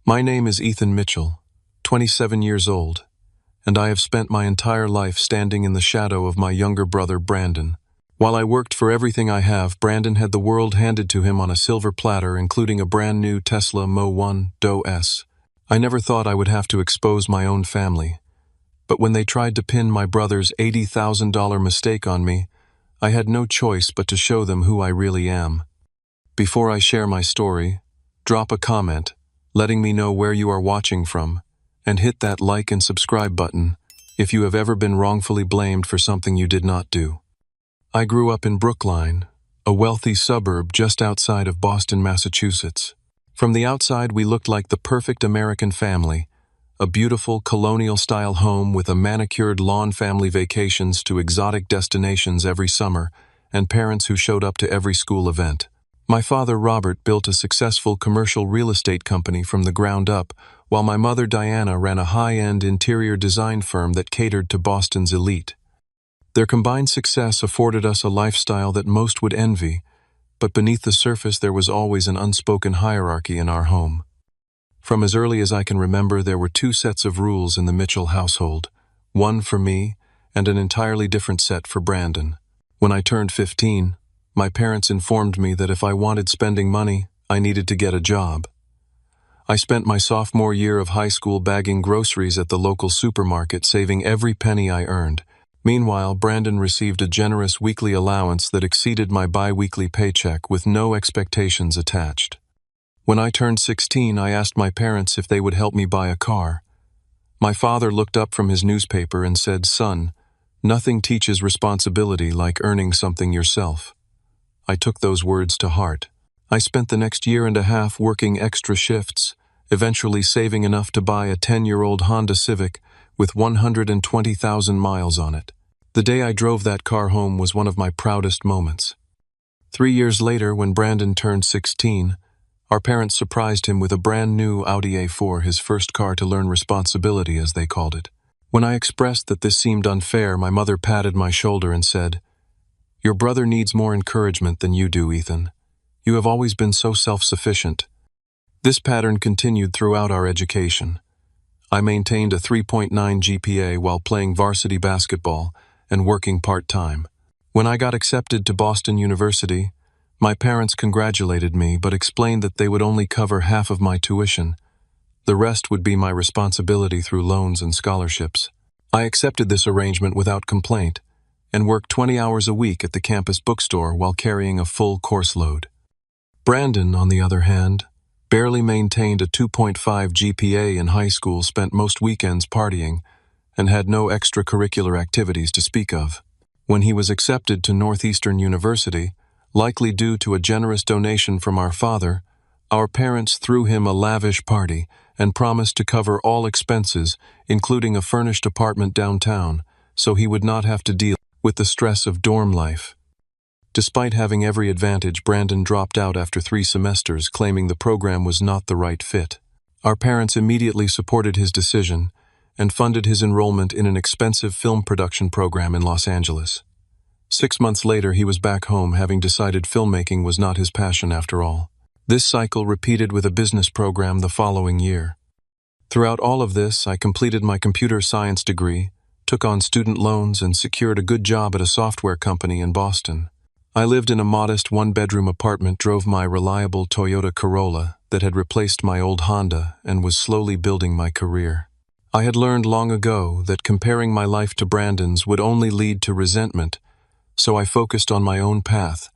My name is Ethan Mitchell, 27 years old, and I have spent my entire life standing in the shadow of my younger brother Brandon. While I worked for everything I have, Brandon had the world handed to him on a silver platter, including a brand new Tesla Model 1 S. I never thought I would have to expose my own family, but when they tried to pin my brother's $80,000 mistake on me, I had no choice but to show them who I really am. Before I share my story, drop a comment, letting me know where you are watching from, and hit that like and subscribe button if you have ever been wrongfully blamed for something you did not do. I grew up in Brookline, a wealthy suburb just outside of Boston, Massachusetts. From the outside, we looked like the perfect American family, a beautiful colonial-style home with a manicured lawn, family vacations to exotic destinations every summer, and parents who showed up to every school event. My father, Robert, built a successful commercial real estate company from the ground up, while my mother, Diana, ran a high-end interior design firm that catered to Boston's elite. Their combined success afforded us a lifestyle that most would envy, but beneath the surface there was always an unspoken hierarchy in our home. From as early as I can remember, there were two sets of rules in the Mitchell household, one for me and an entirely different set for Brandon. When I turned 15, my parents informed me that if I wanted spending money, I needed to get a job. I spent my sophomore year of high school bagging groceries at the local supermarket, saving every penny I earned. Meanwhile, Brandon received a generous weekly allowance that exceeded my bi-weekly paycheck with no expectations attached. When I turned 16, I asked my parents if they would help me buy a car. My father looked up from his newspaper and said, "Son, nothing teaches responsibility like earning something yourself." I took those words to heart. I spent the next year and a half working extra shifts, eventually saving enough to buy a 10-year-old Honda Civic with 120,000 miles on it. The day I drove that car home was one of my proudest moments. 3 years later, when Brandon turned 16, our parents surprised him with a brand new Audi A4, his first car to learn responsibility, as they called it. When I expressed that this seemed unfair, my mother patted my shoulder and said, "Your brother needs more encouragement than you do, Ethan. You have always been so self-sufficient." This pattern continued throughout our education. I maintained a 3.9 GPA while playing varsity basketball and working part-time. When I got accepted to Boston University, my parents congratulated me but explained that they would only cover half of my tuition. The rest would be my responsibility through loans and scholarships. I accepted this arrangement without complaint and worked 20 hours a week at the campus bookstore while carrying a full course load. Brandon, on the other hand, barely maintained a 2.5 GPA in high school, spent most weekends partying, and had no extracurricular activities to speak of. When he was accepted to Northeastern University, likely due to a generous donation from our father, our parents threw him a lavish party and promised to cover all expenses, including a furnished apartment downtown, so he would not have to deal with the stress of dorm life. Despite having every advantage, Brandon dropped out after 3 semesters, claiming the program was not the right fit. Our parents immediately supported his decision and funded his enrollment in an expensive film production program in Los Angeles. 6 months later, he was back home, having decided filmmaking was not his passion after all. This cycle repeated with a business program the following year. Throughout all of this, I completed my computer science degree, took on student loans, and secured a good job at a software company in Boston. I lived in a modest 1-bedroom apartment, drove my reliable Toyota Corolla that had replaced my old Honda, and was slowly building my career. I had learned long ago that comparing my life to Brandon's would only lead to resentment, so I focused on my own path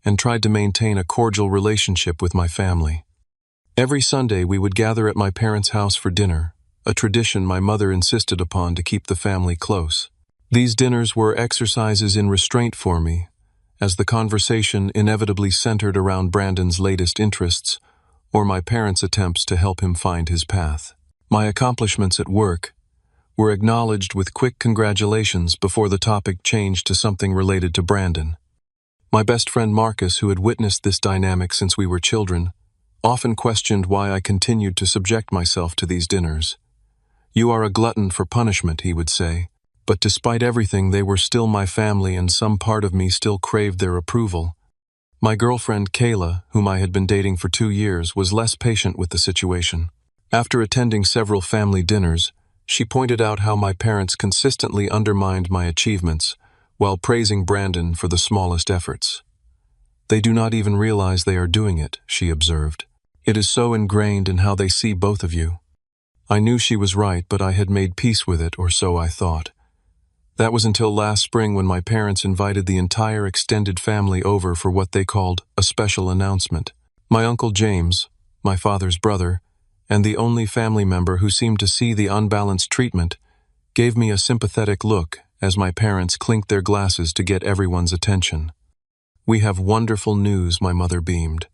and tried to maintain a cordial relationship with my family. Every Sunday we would gather at my parents' house for dinner, a tradition my mother insisted upon to keep the family close. These dinners were exercises in restraint for me, as the conversation inevitably centered around Brandon's latest interests or my parents' attempts to help him find his path. My accomplishments at work were acknowledged with quick congratulations before the topic changed to something related to Brandon. My best friend Marcus, who had witnessed this dynamic since we were children, often questioned why I continued to subject myself to these dinners. "You are a glutton for punishment," he would say. But despite everything, they were still my family, and some part of me still craved their approval. My girlfriend, Kayla, whom I had been dating for 2 years, was less patient with the situation. After attending several family dinners, she pointed out how my parents consistently undermined my achievements while praising Brandon for the smallest efforts. "They do not even realize they are doing it," she observed. "It is so ingrained in how they see both of you." I knew she was right, but I had made peace with it, or so I thought. That was until last spring when my parents invited the entire extended family over for what they called a special announcement. My Uncle James, my father's brother, and the only family member who seemed to see the unbalanced treatment, gave me a sympathetic look as my parents clinked their glasses to get everyone's attention. "We have wonderful news," my mother beamed.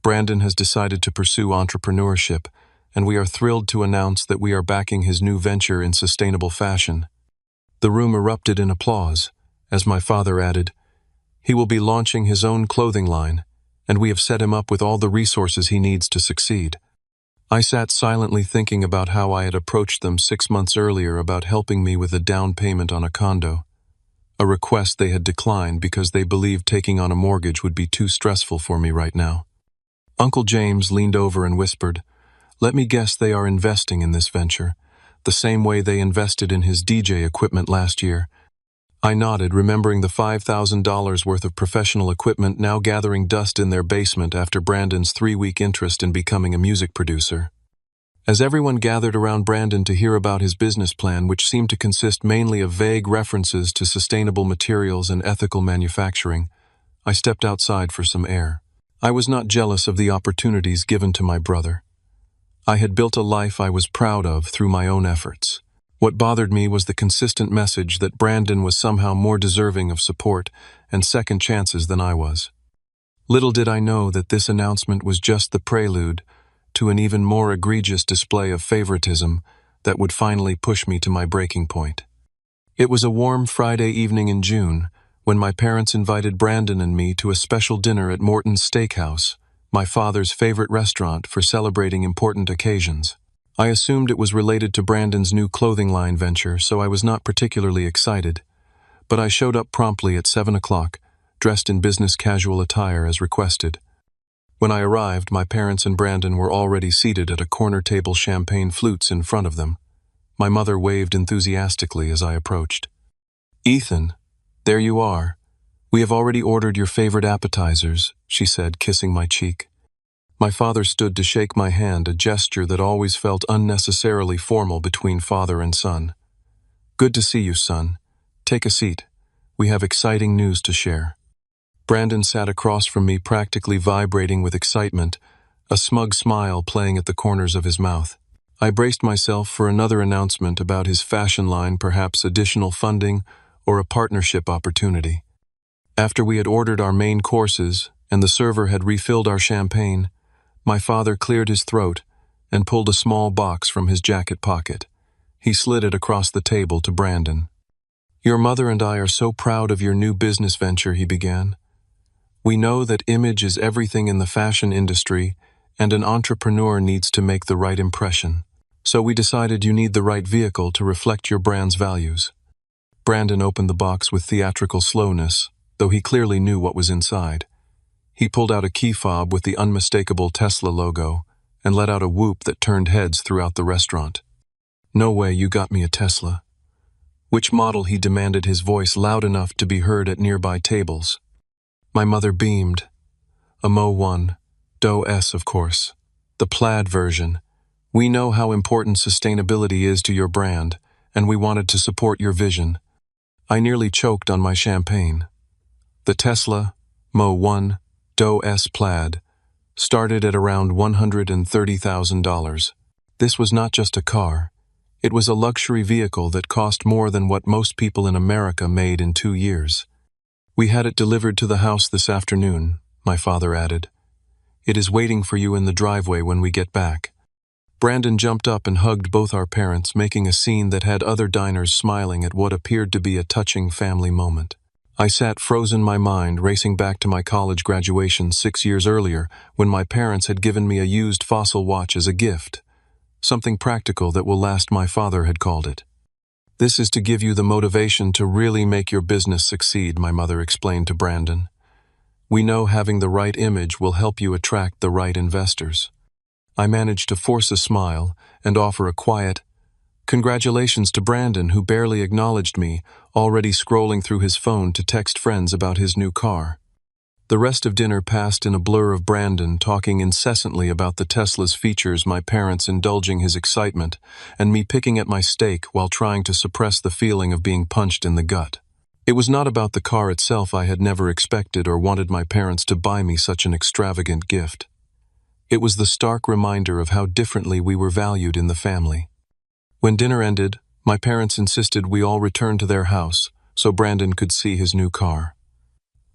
"Brandon has decided to pursue entrepreneurship, and we are thrilled to announce that we are backing his new venture in sustainable fashion." The room erupted in applause as my father added, "He will be launching his own clothing line, and we have set him up with all the resources he needs to succeed." I sat silently thinking about how I had approached them 6 months earlier about helping me with a down payment on a condo, a request they had declined because they believed taking on a mortgage would be too stressful for me right now. Uncle James leaned over and whispered, "Let me guess they are investing in this venture, the same way they invested in his DJ equipment last year." I nodded, remembering the $5,000 worth of professional equipment now gathering dust in their basement after Brandon's 3-week interest in becoming a music producer. As everyone gathered around Brandon to hear about his business plan, which seemed to consist mainly of vague references to sustainable materials and ethical manufacturing, I stepped outside for some air. I was not jealous of the opportunities given to my brother. I had built a life I was proud of through my own efforts. What bothered me was the consistent message that Brandon was somehow more deserving of support and second chances than I was. Little did I know that this announcement was just the prelude to an even more egregious display of favoritism that would finally push me to my breaking point. It was a warm Friday evening in June when my parents invited Brandon and me to a special dinner at Morton's Steakhouse, my father's favorite restaurant for celebrating important occasions. I assumed it was related to Brandon's new clothing line venture, so I was not particularly excited, but I showed up promptly at 7 o'clock, dressed in business casual attire as requested. When I arrived, my parents and Brandon were already seated at a corner table, champagne flutes in front of them. My mother waved enthusiastically as I approached. "Ethan, there you are. We have already ordered your favorite appetizers," she said, kissing my cheek. My father stood to shake my hand, a gesture that always felt unnecessarily formal between father and son. "Good to see you, son. Take a seat. We have exciting news to share." Brandon sat across from me, practically vibrating with excitement, a smug smile playing at the corners of his mouth. I braced myself for another announcement about his fashion line, perhaps additional funding or a partnership opportunity. After we had ordered our main courses and the server had refilled our champagne, my father cleared his throat and pulled a small box from his jacket pocket. He slid it across the table to Brandon. "Your mother and I are so proud of your new business venture," he began. "We know that image is everything in the fashion industry, and an entrepreneur needs to make the right impression. So we decided you need the right vehicle to reflect your brand's values." Brandon opened the box with theatrical slowness, though he clearly knew what was inside. He pulled out a key fob with the unmistakable Tesla logo and let out a whoop that turned heads throughout the restaurant. "No way you got me a Tesla." "Which model?" he demanded, his voice loud enough to be heard at nearby tables. My mother beamed. "A Mo 1, Doe S, of course. The plaid version. We know how important sustainability is to your brand, and we wanted to support your vision." I nearly choked on my champagne. The Tesla, Mo 1, Doe S plaid, started at around $130,000. This was not just a car. It was a luxury vehicle that cost more than what most people in America made in 2 years. "We had it delivered to the house this afternoon," my father added. "It is waiting for you in the driveway when we get back." Brandon jumped up and hugged both our parents, making a scene that had other diners smiling at what appeared to be a touching family moment. I sat frozen, my mind racing back to my college graduation 6 years earlier when my parents had given me a used Fossil watch as a gift. Something practical that will last, my father had called it. "This is to give you the motivation to really make your business succeed," my mother explained to Brandon. "We know having the right image will help you attract the right investors." I managed to force a smile and offer a quiet, "Congratulations" to Brandon, who barely acknowledged me, already scrolling through his phone to text friends about his new car. The rest of dinner passed in a blur of Brandon talking incessantly about the Tesla's features, my parents indulging his excitement, and me picking at my steak while trying to suppress the feeling of being punched in the gut. It was not about the car itself. I had never expected or wanted my parents to buy me such an extravagant gift. It was the stark reminder of how differently we were valued in the family. When dinner ended, my parents insisted we all return to their house so Brandon could see his new car.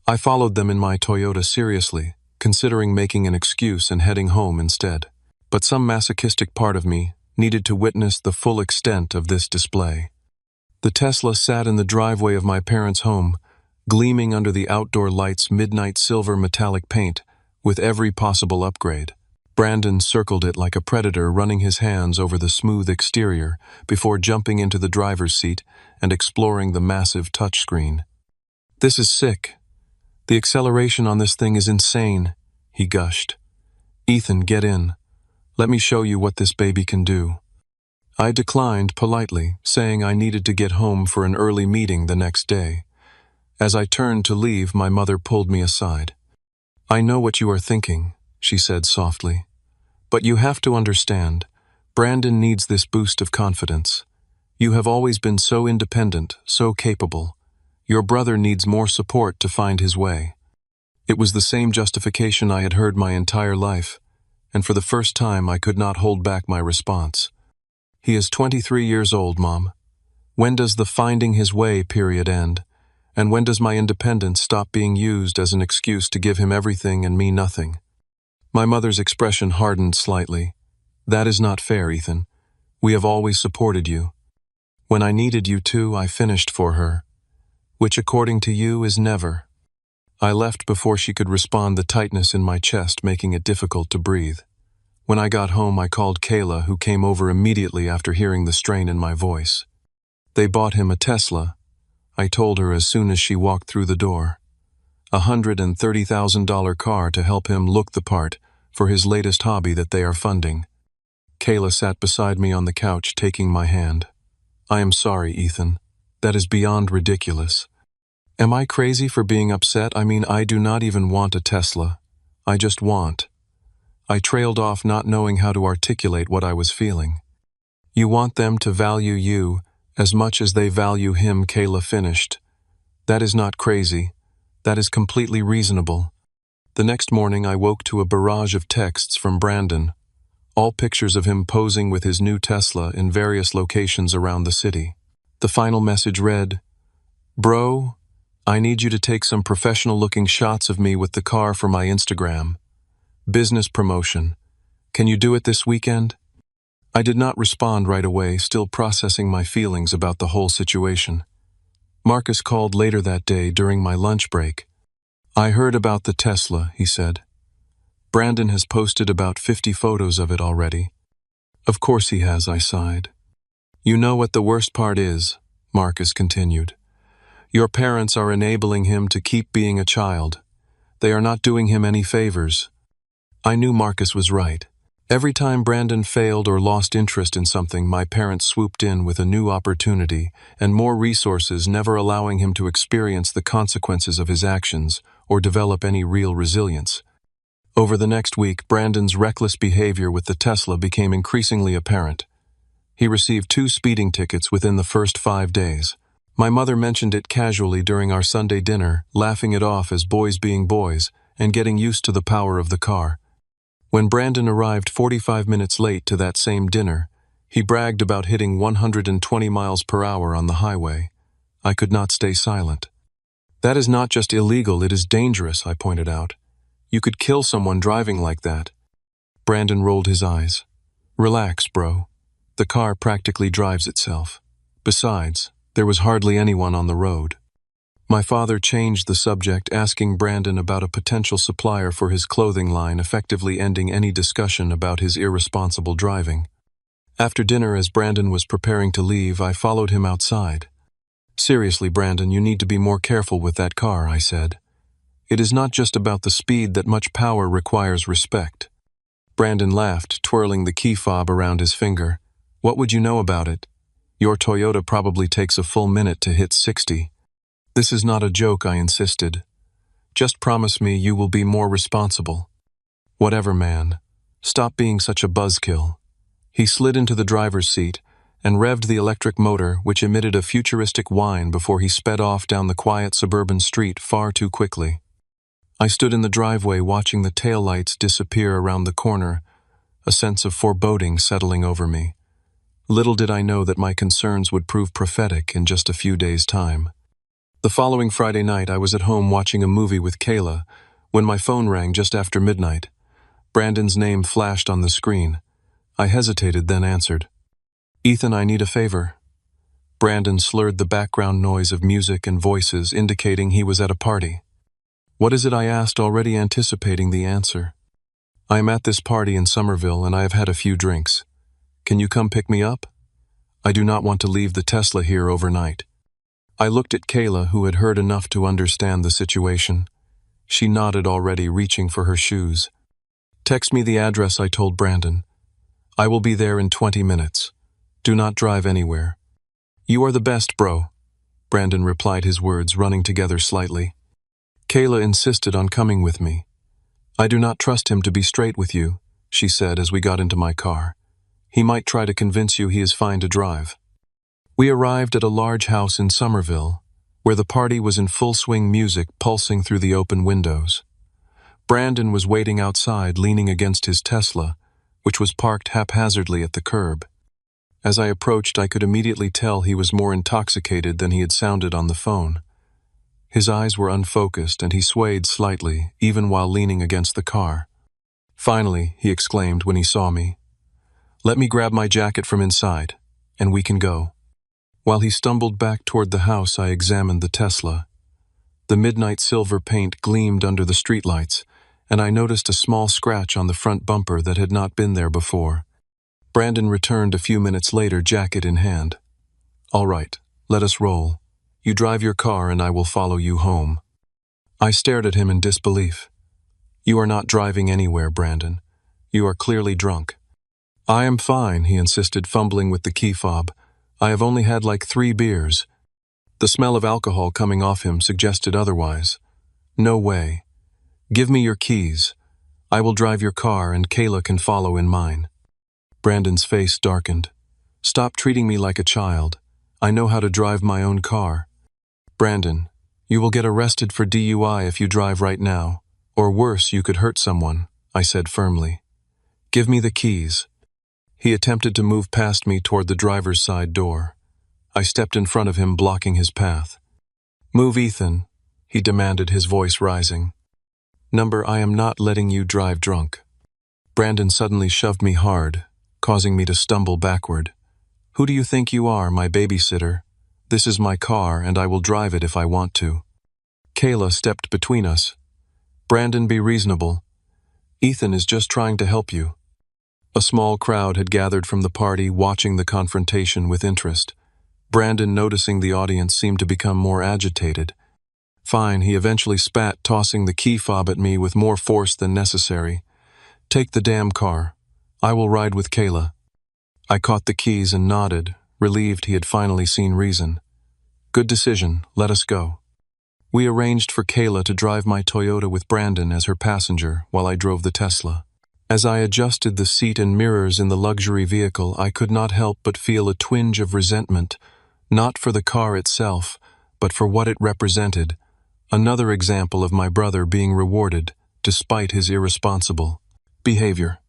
I followed them in my Toyota seriously, considering making an excuse and heading home instead. But some masochistic part of me needed to witness the full extent of this display. The Tesla sat in the driveway of my parents' home, gleaming under the outdoor lights' midnight silver metallic paint, with every possible upgrade. Brandon circled it like a predator, running his hands over the smooth exterior before jumping into the driver's seat and exploring the massive touchscreen. "This is sick. The acceleration on this thing is insane," he gushed. "Ethan, get in. Let me show you what this baby can do." I declined politely, saying I needed to get home for an early meeting the next day. As I turned to leave, my mother pulled me aside. "I know what you are thinking," she said softly. "But you have to understand, Brandon needs this boost of confidence. You have always been so independent, so capable. Your brother needs more support to find his way." It was the same justification I had heard my entire life, and for the first time I could not hold back my response. "He is 23 years old, Mom. When does the finding his way period end? And when does my independence stop being used as an excuse to give him everything and me nothing?" My mother's expression hardened slightly. "That is not fair, Ethan. We have always supported you. When I needed you to, I finished for her. Which, according to you, is never." I left before she could respond, the tightness in my chest making it difficult to breathe. When I got home, I called Kayla, who came over immediately after hearing the strain in my voice. "They bought him a Tesla," I told her as soon as she walked through the door. "A $130,000 car to help him look the part for his latest hobby that they are funding." Kayla sat beside me on the couch, taking my hand. "I am sorry, Ethan. That is beyond ridiculous. Am I crazy for being upset? I mean, I do not even want a Tesla. I just want." I trailed off, not knowing how to articulate what I was feeling. "You want them to value you as much as they value him," Kayla finished. "That is not crazy. That is completely reasonable." The next morning I woke to a barrage of texts from Brandon, all pictures of him posing with his new Tesla in various locations around the city. The final message read, "Bro, I need you to take some professional-looking shots of me with the car for my Instagram. Business promotion. Can you do it this weekend?" I did not respond right away, still processing my feelings about the whole situation. Marcus called later that day during my lunch break. "I heard about the Tesla," he said. "Brandon has posted about 50 photos of it already." "Of course he has," I sighed. "You know what the worst part is," Marcus continued. "Your parents are enabling him to keep being a child. They are not doing him any favors." I knew Marcus was right. Every time Brandon failed or lost interest in something, my parents swooped in with a new opportunity and more resources, never allowing him to experience the consequences of his actions or develop any real resilience. Over the next week, Brandon's reckless behavior with the Tesla became increasingly apparent. He received 2 speeding tickets within the first 5 days. My mother mentioned it casually during our Sunday dinner, laughing it off as boys being boys and getting used to the power of the car. When Brandon arrived 45 minutes late to that same dinner, he bragged about hitting 120 miles per hour on the highway. I could not stay silent. "That is not just illegal, it is dangerous," I pointed out. "You could kill someone driving like that." Brandon rolled his eyes. "Relax, bro. The car practically drives itself. Besides, there was hardly anyone on the road." My father changed the subject, asking Brandon about a potential supplier for his clothing line, effectively ending any discussion about his irresponsible driving. After dinner, as Brandon was preparing to leave, I followed him outside. "Seriously, Brandon, you need to be more careful with that car," I said. "It is not just about the speed, that much power requires respect." Brandon laughed, twirling the key fob around his finger. What would you know about it? Your Toyota probably takes a full minute to hit 60. This is not a joke, I insisted. Just promise me you will be more responsible. Whatever, man. Stop being such a buzzkill. He slid into the driver's seat and revved the electric motor, which emitted a futuristic whine before he sped off down the quiet suburban street far too quickly. I stood in the driveway watching the taillights disappear around the corner, a sense of foreboding settling over me. Little did I know that my concerns would prove prophetic in just a few days' time. The following Friday night, I was at home watching a movie with Kayla when my phone rang just after midnight. Brandon's name flashed on the screen. I hesitated, then answered. Ethan, I need a favor. Brandon slurred the background noise of music and voices, indicating he was at a party. What is it? I asked, already anticipating the answer. I am at this party in Somerville and I have had a few drinks. Can you come pick me up? I do not want to leave the Tesla here overnight. I looked at Kayla, who had heard enough to understand the situation. She nodded already, reaching for her shoes. Text me the address, I told Brandon. I will be there in 20 minutes. Do not drive anywhere. You are the best, bro. Brandon replied, his words running together slightly. Kayla insisted on coming with me. I do not trust him to be straight with you, she said as we got into my car. He might try to convince you he is fine to drive. We arrived at a large house in Somerville, where the party was in full swing, music pulsing through the open windows. Brandon was waiting outside, leaning against his Tesla, which was parked haphazardly at the curb. As I approached, I could immediately tell he was more intoxicated than he had sounded on the phone. His eyes were unfocused and he swayed slightly, even while leaning against the car. Finally, he exclaimed when he saw me, "Let me grab my jacket from inside, and we can go." While he stumbled back toward the house, I examined the Tesla. The midnight silver paint gleamed under the streetlights, and I noticed a small scratch on the front bumper that had not been there before. Brandon returned a few minutes later, jacket in hand. All right, let us roll. You drive your car and I will follow you home. I stared at him in disbelief. You are not driving anywhere, Brandon. You are clearly drunk. I am fine, he insisted, fumbling with the key fob. I have only had like 3 beers. The smell of alcohol coming off him suggested otherwise. No way. Give me your keys. I will drive your car and Kayla can follow in mine. Brandon's face darkened. Stop treating me like a child. I know how to drive my own car. Brandon, you will get arrested for DUI if you drive right now. Or worse, you could hurt someone, I said firmly. Give me the keys. He attempted to move past me toward the driver's side door. I stepped in front of him, blocking his path. Move, Ethan, he demanded, his voice rising. I am not letting you drive drunk. Brandon suddenly shoved me hard, causing me to stumble backward. Who do you think you are, my babysitter? This is my car and I will drive it if I want to. Kayla stepped between us. Brandon, be reasonable. Ethan is just trying to help you. A small crowd had gathered from the party, watching the confrontation with interest. Brandon, noticing the audience, seemed to become more agitated. Fine, he eventually spat, tossing the key fob at me with more force than necessary. Take the damn car. I will ride with Kayla. I caught the keys and nodded, relieved he had finally seen reason. Good decision, let us go. We arranged for Kayla to drive my Toyota with Brandon as her passenger while I drove the Tesla. As I adjusted the seat and mirrors in the luxury vehicle, I could not help but feel a twinge of resentment, not for the car itself, but for what it represented. Another example of my brother being rewarded, despite his irresponsible behavior.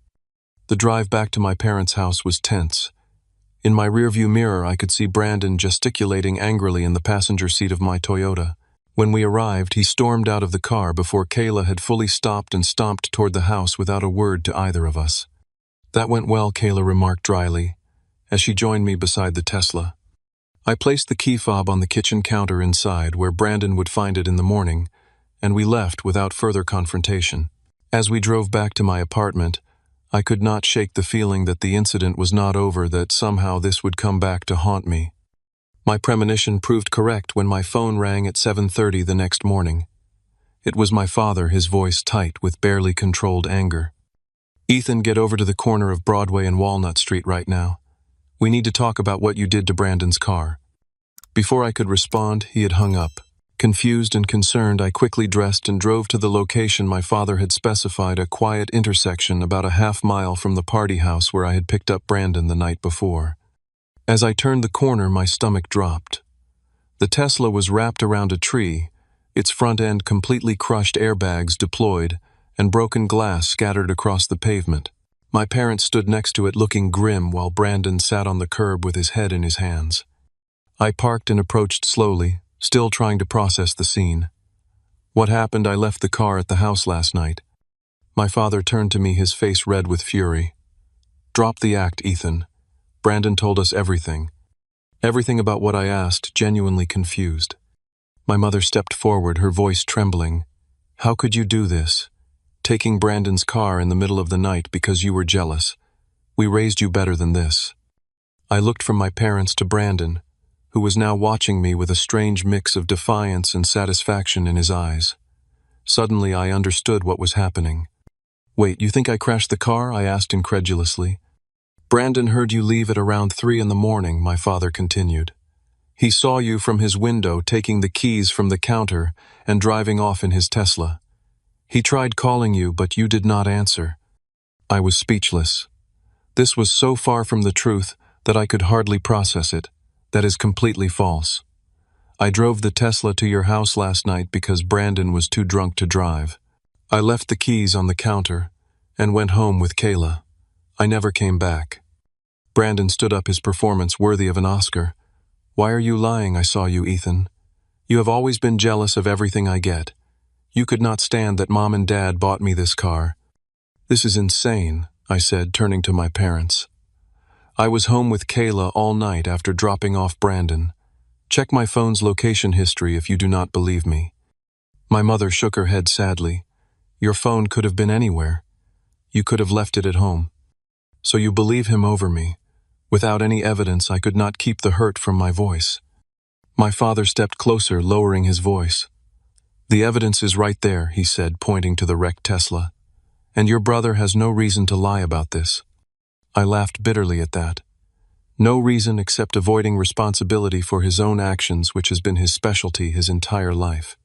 The drive back to my parents' house was tense. In my rearview mirror, I could see Brandon gesticulating angrily in the passenger seat of my Toyota. When we arrived, he stormed out of the car before Kayla had fully stopped and stomped toward the house without a word to either of us. That went well, Kayla remarked dryly, as she joined me beside the Tesla. I placed the key fob on the kitchen counter inside, where Brandon would find it in the morning, and we left without further confrontation. As we drove back to my apartment, I could not shake the feeling that the incident was not over, that somehow this would come back to haunt me. My premonition proved correct when my phone rang at 7:30 the next morning. It was my father, his voice tight with barely controlled anger. Ethan, get over to the corner of Broadway and Walnut Street right now. We need to talk about what you did to Brandon's car. Before I could respond, he had hung up. Confused and concerned, I quickly dressed and drove to the location my father had specified, a quiet intersection about a half-mile from the party house where I had picked up Brandon the night before. As I turned the corner, my stomach dropped. The Tesla was wrapped around a tree, its front end completely crushed, airbags deployed, and broken glass scattered across the pavement. My parents stood next to it looking grim while Brandon sat on the curb with his head in his hands. I parked and approached slowly, still trying to process the scene. What happened? I left the car at the house last night. My father turned to me, his face red with fury. Drop the act, Ethan. Brandon told us everything. Everything about what I asked, genuinely confused. My mother stepped forward, her voice trembling. How could you do this? Taking Brandon's car in the middle of the night because you were jealous. We raised you better than this. I looked from my parents to Brandon, who was now watching me with a strange mix of defiance and satisfaction in his eyes. Suddenly I understood what was happening. Wait, you think I crashed the car? I asked incredulously. Brandon heard you leave at around 3 a.m, my father continued. He saw you from his window taking the keys from the counter and driving off in his Tesla. He tried calling you, but you did not answer. I was speechless. This was so far from the truth that I could hardly process it. That is completely false. I drove the Tesla to your house last night because Brandon was too drunk to drive. I left the keys on the counter and went home with Kayla. I never came back. Brandon stood up, his performance worthy of an Oscar. Why are you lying? I saw you, Ethan. You have always been jealous of everything I get. You could not stand that Mom and Dad bought me this car. This is insane, I said, turning to my parents. I was home with Kayla all night after dropping off Brandon. Check my phone's location history if you do not believe me. My mother shook her head sadly. Your phone could have been anywhere. You could have left it at home. So you believe him over me. Without any evidence, I could not keep the hurt from my voice. My father stepped closer, lowering his voice. The evidence is right there, he said, pointing to the wrecked Tesla. And your brother has no reason to lie about this. I laughed bitterly at that. No reason except avoiding responsibility for his own actions, which has been his specialty his entire life.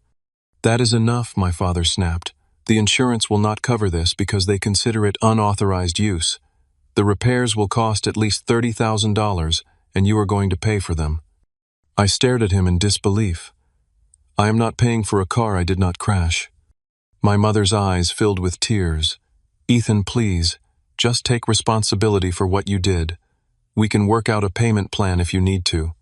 That is enough, my father snapped. The insurance will not cover this because they consider it unauthorized use. The repairs will cost at least $30,000, and you are going to pay for them. I stared at him in disbelief. I am not paying for a car I did not crash. My mother's eyes filled with tears. Ethan, please, just take responsibility for what you did. We can work out a payment plan if you need to.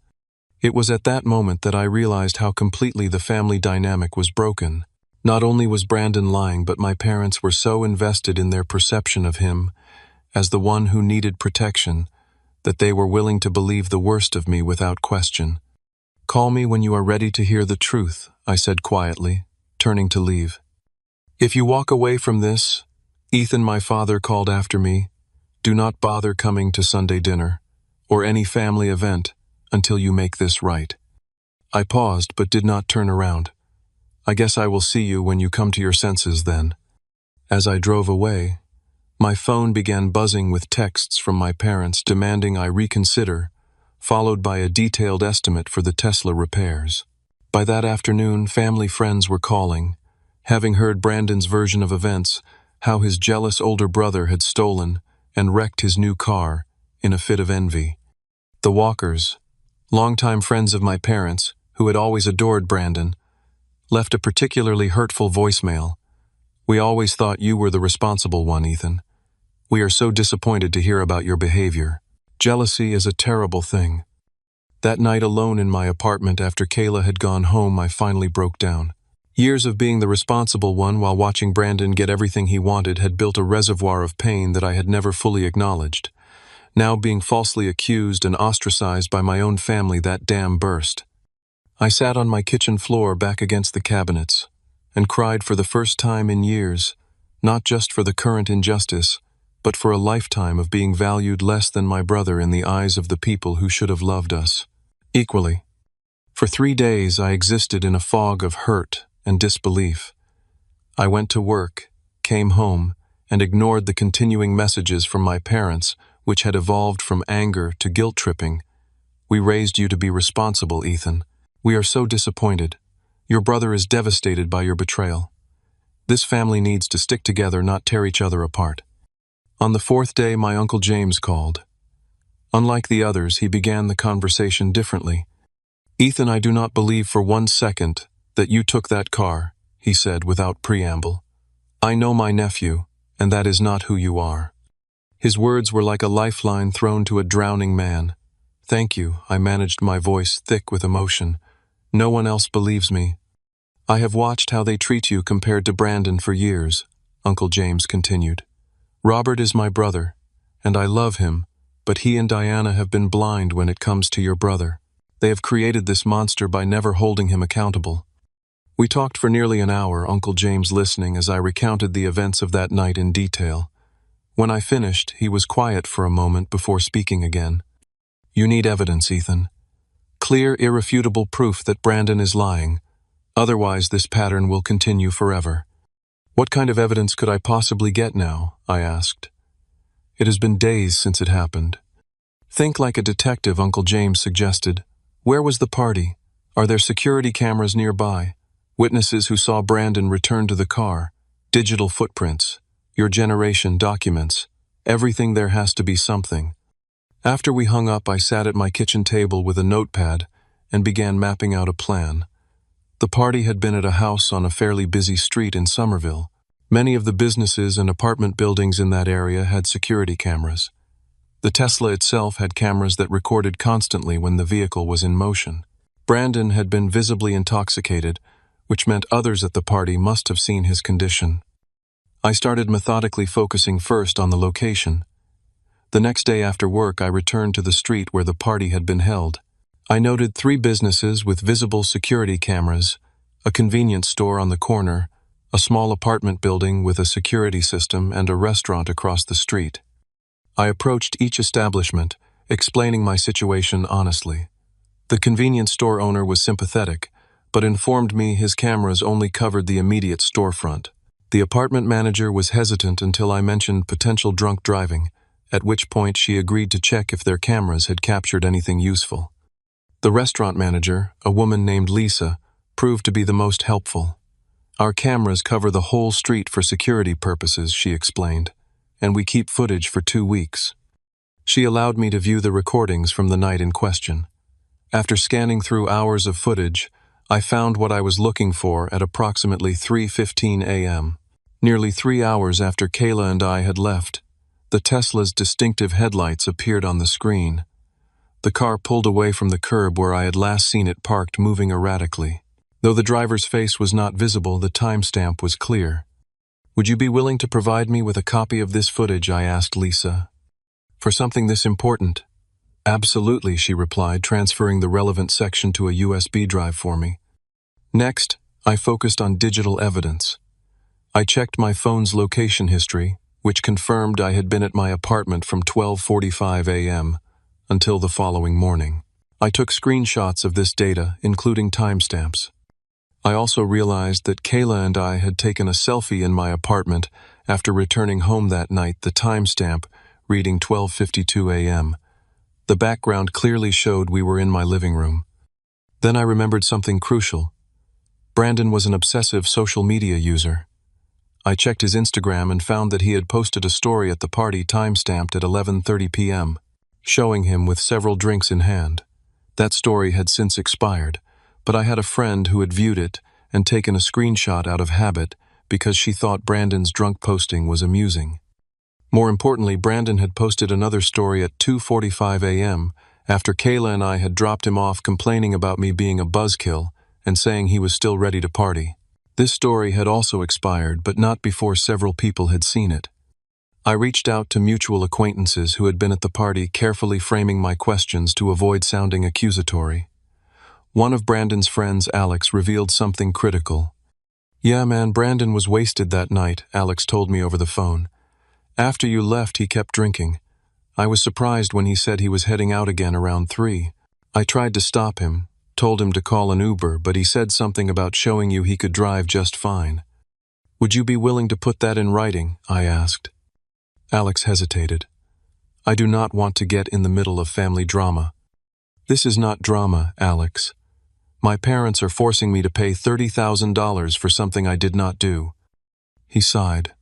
It was at that moment that I realized how completely the family dynamic was broken. Not only was Brandon lying, but my parents were so invested in their perception of him as the one who needed protection that they were willing to believe the worst of me without question. Call me when you are ready to hear the truth, I said quietly, turning to leave. If you walk away from this, Ethan, my father called after me, do not bother coming to Sunday dinner or any family event until you make this right. I paused but did not turn around. I guess I will see you when you come to your senses then. As I drove away, my phone began buzzing with texts from my parents demanding I reconsider, followed by a detailed estimate for the Tesla repairs. By that afternoon, family friends were calling, having heard Brandon's version of events, how his jealous older brother had stolen and wrecked his new car in a fit of envy. The Walkers, longtime friends of my parents, who had always adored Brandon, left a particularly hurtful voicemail. We always thought you were the responsible one, Ethan. We are so disappointed to hear about your behavior. Jealousy is a terrible thing. That night alone in my apartment after Kayla had gone home, I finally broke down. Years of being the responsible one while watching Brandon get everything he wanted had built a reservoir of pain that I had never fully acknowledged. Now being falsely accused and ostracized by my own family, that dam burst. I sat on my kitchen floor back against the cabinets and cried for the first time in years, not just for the current injustice, but for a lifetime of being valued less than my brother in the eyes of the people who should have loved us equally. For 3 days I existed in a fog of hurt and disbelief. I went to work, came home, and ignored the continuing messages from my parents, which had evolved from anger to guilt-tripping. "We raised you to be responsible, Ethan. We are so disappointed. Your brother is devastated by your betrayal. This family needs to stick together, not tear each other apart." On the fourth day, my Uncle James called. Unlike the others, he began the conversation differently. "Ethan, I do not believe for 1 second that you took that car," he said without preamble. "I know my nephew, and that is not who you are." His words were like a lifeline thrown to a drowning man. "Thank you," I managed, my voice thick with emotion. "No one else believes me." "I have watched how they treat you compared to Brandon for years," Uncle James continued. "Robert is my brother, and I love him, but he and Diana have been blind when it comes to your brother. They have created this monster by never holding him accountable." We talked for nearly an hour, Uncle James listening as I recounted the events of that night in detail. When I finished, he was quiet for a moment before speaking again. "You need evidence, Ethan. Clear, irrefutable proof that Brandon is lying. Otherwise, this pattern will continue forever." "What kind of evidence could I possibly get now?" I asked. "It has been days since it happened." "Think like a detective," Uncle James suggested. "Where was the party? Are there security cameras nearby? Witnesses who saw Brandon return to the car? Digital footprints? Your generation documents? Everything. There has to be something." After we hung up, I sat at my kitchen table with a notepad and began mapping out a plan. The party had been at a house on a fairly busy street in Somerville. Many of the businesses and apartment buildings in that area had security cameras. The Tesla itself had cameras that recorded constantly when the vehicle was in motion. Brandon had been visibly intoxicated, which meant others at the party must have seen his condition. I started methodically focusing first on the location. The next day after work, I returned to the street where the party had been held. I noted 3 businesses with visible security cameras, a convenience store on the corner, a small apartment building with a security system, and a restaurant across the street. I approached each establishment, explaining my situation honestly. The convenience store owner was sympathetic, but informed me his cameras only covered the immediate storefront. The apartment manager was hesitant until I mentioned potential drunk driving, at which point she agreed to check if their cameras had captured anything useful. The restaurant manager, a woman named Lisa, proved to be the most helpful. "Our cameras cover the whole street for security purposes," she explained, "and we keep footage for 2 weeks." She allowed me to view the recordings from the night in question. After scanning through hours of footage, I found what I was looking for at approximately 3:15 a.m. Nearly 3 hours after Kayla and I had left, the Tesla's distinctive headlights appeared on the screen. The car pulled away from the curb where I had last seen it parked, moving erratically. Though the driver's face was not visible, the timestamp was clear. "Would you be willing to provide me with a copy of this footage?" I asked Lisa. "For something this important?" "Absolutely," she replied, transferring the relevant section to a USB drive for me. Next, I focused on digital evidence. I checked my phone's location history, which confirmed I had been at my apartment from 12:45 a.m. until the following morning. I took screenshots of this data, including timestamps. I also realized that Kayla and I had taken a selfie in my apartment after returning home that night, the timestamp reading 12:52 a.m. The background clearly showed we were in my living room. Then I remembered something crucial. Brandon was an obsessive social media user. I checked his Instagram and found that he had posted a story at the party timestamped at 11:30 p.m., showing him with several drinks in hand. That story had since expired, but I had a friend who had viewed it and taken a screenshot out of habit because she thought Brandon's drunk posting was amusing. More importantly, Brandon had posted another story at 2:45 a.m. after Kayla and I had dropped him off, complaining about me being a buzzkill and saying he was still ready to party. This story had also expired, but not before several people had seen it. I reached out to mutual acquaintances who had been at the party, carefully framing my questions to avoid sounding accusatory. One of Brandon's friends, Alex, revealed something critical. "Yeah, man, Brandon was wasted that night," Alex told me over the phone. "After you left, he kept drinking. I was surprised when he said he was heading out again around 3. I tried to stop him, told him to call an Uber, but he said something about showing you he could drive just fine." Would you be willing to put that in writing? I asked. Alex hesitated. I do not want to get in the middle of family drama. This is not drama, Alex. My parents are forcing me to pay $30,000 for something I did not do. He sighed.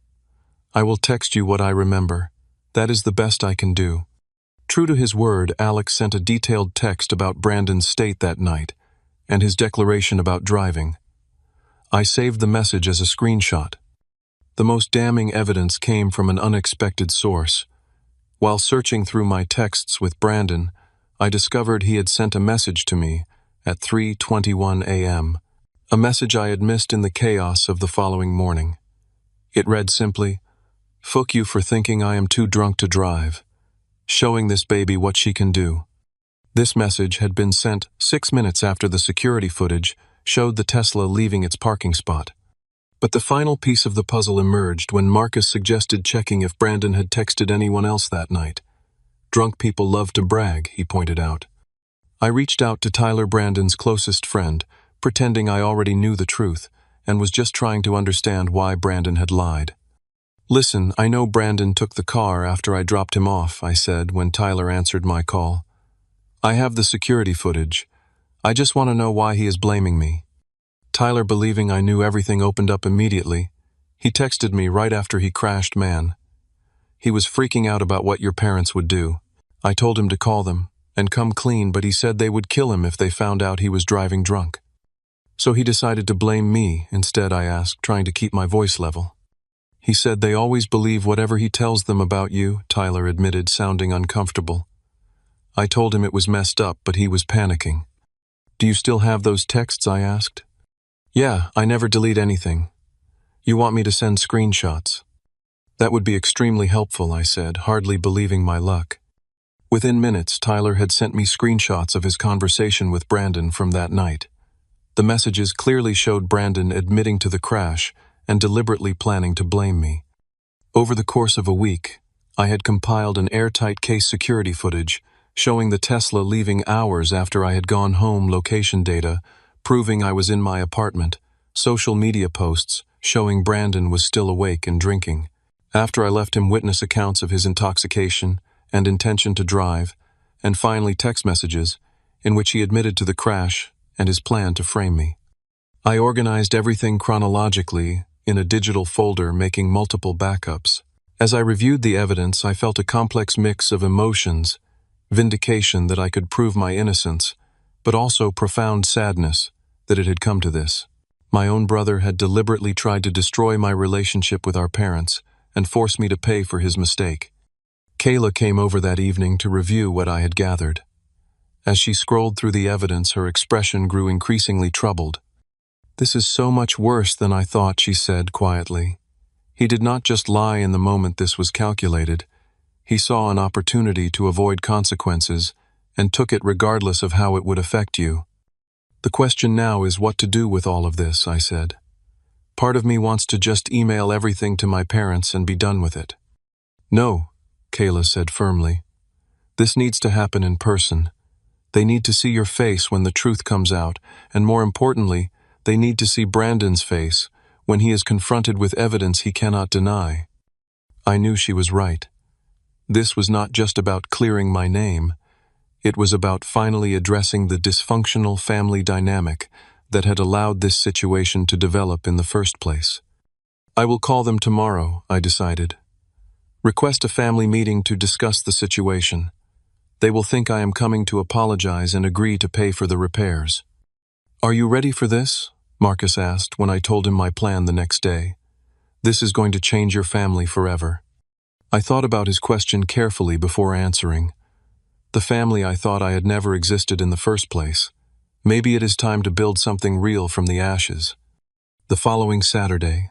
I will text you what I remember. That is the best I can do. True to his word, Alex sent a detailed text about Brandon's state that night and his declaration about driving. I saved the message as a screenshot. The most damning evidence came from an unexpected source. While searching through my texts with Brandon, I discovered he had sent a message to me at 3:21 a.m., a message I had missed in the chaos of the following morning. It read simply, "Fuck you for thinking I am too drunk to drive. Showing this baby what she can do." This message had been sent 6 minutes after the security footage showed the Tesla leaving its parking spot. But the final piece of the puzzle emerged when Marcus suggested checking if Brandon had texted anyone else that night. Drunk people love to brag, he pointed out. I reached out to Tyler, Brandon's closest friend, pretending I already knew the truth, and was just trying to understand why Brandon had lied. Listen, I know Brandon took the car after I dropped him off, I said when Tyler answered my call. I have the security footage. I just want to know why he is blaming me. Tyler, believing I knew everything, opened up immediately. He texted me right after he crashed, man. He was freaking out about what your parents would do. I told him to call them and come clean, but he said they would kill him if they found out he was driving drunk. So he decided to blame me instead, I asked, trying to keep my voice level. He said they always believe whatever he tells them about you, Tyler admitted, sounding uncomfortable. I told him it was messed up, but he was panicking. Do you still have those texts? I asked. Yeah, I never delete anything. You want me to send screenshots? That would be extremely helpful, I said, hardly believing my luck. Within minutes, Tyler had sent me screenshots of his conversation with Brandon from that night. The messages clearly showed Brandon admitting to the crash and deliberately planning to blame me. Over the course of a week, I had compiled an airtight case security footage showing the Tesla leaving hours after I had gone home, location data proving I was in my apartment, social media posts showing Brandon was still awake and drinking. After I left him, witness accounts of his intoxication and intention to drive, and finally text messages in which he admitted to the crash and his plan to frame me. I organized everything chronologically in a digital folder, making multiple backups. As I reviewed the evidence, I felt a complex mix of emotions, vindication that I could prove my innocence, but also profound sadness that it had come to this. My own brother had deliberately tried to destroy my relationship with our parents and force me to pay for his mistake. Kayla came over that evening to review what I had gathered. As she scrolled through the evidence, her expression grew increasingly troubled. This is so much worse than I thought, she said quietly. He did not just lie in the moment this was calculated. He saw an opportunity to avoid consequences and took it regardless of how it would affect you. The question now is what to do with all of this, I said. Part of me wants to just email everything to my parents and be done with it. No, Kayla said firmly. This needs to happen in person. They need to see your face when the truth comes out, and more importantly, they need to see Brandon's face when he is confronted with evidence he cannot deny. I knew she was right. This was not just about clearing my name. It was about finally addressing the dysfunctional family dynamic that had allowed this situation to develop in the first place. I will call them tomorrow, I decided. Request a family meeting to discuss the situation. They will think I am coming to apologize and agree to pay for the repairs. Are you ready for this? Marcus asked when I told him my plan the next day. This is going to change your family forever. I thought about his question carefully before answering. The family I thought I had never existed in the first place. Maybe it is time to build something real from the ashes. The following Saturday,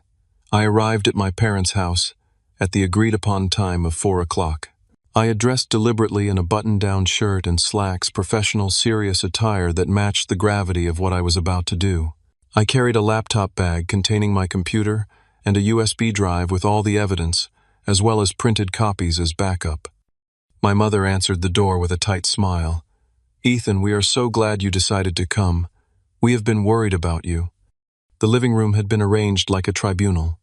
I arrived at my parents' house at the agreed-upon time of 4 o'clock. I had dressed deliberately in a button-down shirt and slacks, professional, serious attire that matched the gravity of what I was about to do. I carried a laptop bag containing my computer and a USB drive with all the evidence, as well as printed copies as backup. My mother answered the door with a tight smile. Ethan, we are so glad you decided to come. We have been worried about you. The living room had been arranged like a tribunal.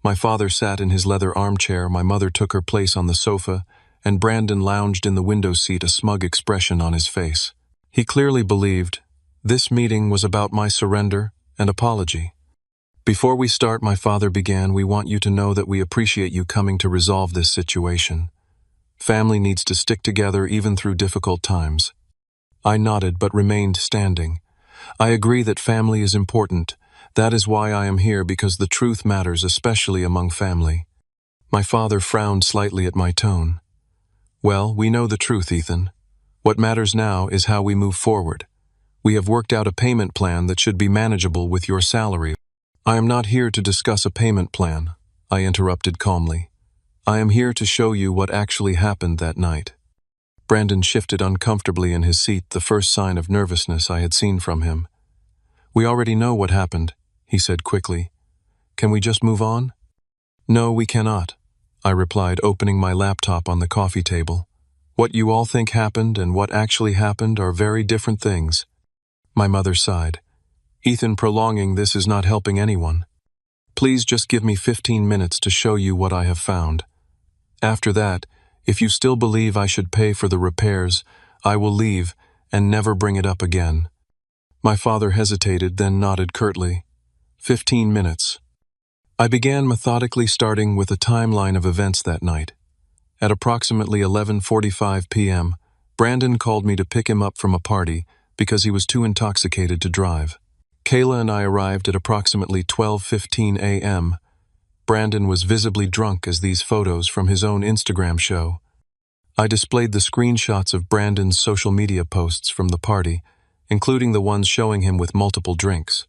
My father sat in his leather armchair, my mother took her place on the sofa, and Brandon lounged in the window seat, a smug expression on his face. He clearly believed this meeting was about my surrender and apology. Before we start, my father began, we want you to know that we appreciate you coming to resolve this situation. Family needs to stick together even through difficult times. I nodded but remained standing. I agree that family is important. That is why I am here, because the truth matters, especially among family. My father frowned slightly at my tone. Well, we know the truth, Ethan. What matters now is how we move forward. We have worked out a payment plan that should be manageable with your salary. I am not here to discuss a payment plan, I interrupted calmly. I am here to show you what actually happened that night. Brandon shifted uncomfortably in his seat, the first sign of nervousness I had seen from him. We already know what happened, he said quickly. Can we just move on? No, we cannot, I replied, opening my laptop on the coffee table. What you all think happened and what actually happened are very different things. My mother sighed. Ethan, prolonging this is not helping anyone. Please just give me 15 minutes to show you what I have found. After that, if you still believe I should pay for the repairs, I will leave and never bring it up again. My father hesitated, then nodded curtly. 15 minutes. I began methodically, starting with a timeline of events that night. At approximately 11:45 p.m., Brandon called me to pick him up from a party because he was too intoxicated to drive. Kayla and I arrived at approximately 12:15 a.m. Brandon was visibly drunk, as these photos from his own Instagram show. I displayed the screenshots of Brandon's social media posts from the party, including the ones showing him with multiple drinks.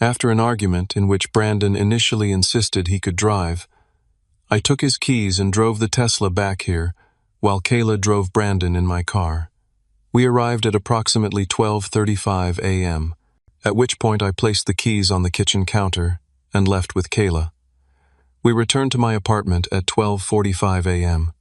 After an argument in which Brandon initially insisted he could drive, I took his keys and drove the Tesla back here, while Kayla drove Brandon in my car. We arrived at approximately 12:35 a.m., at which point I placed the keys on the kitchen counter and left with Kayla. We returned to my apartment at 12:45 a.m.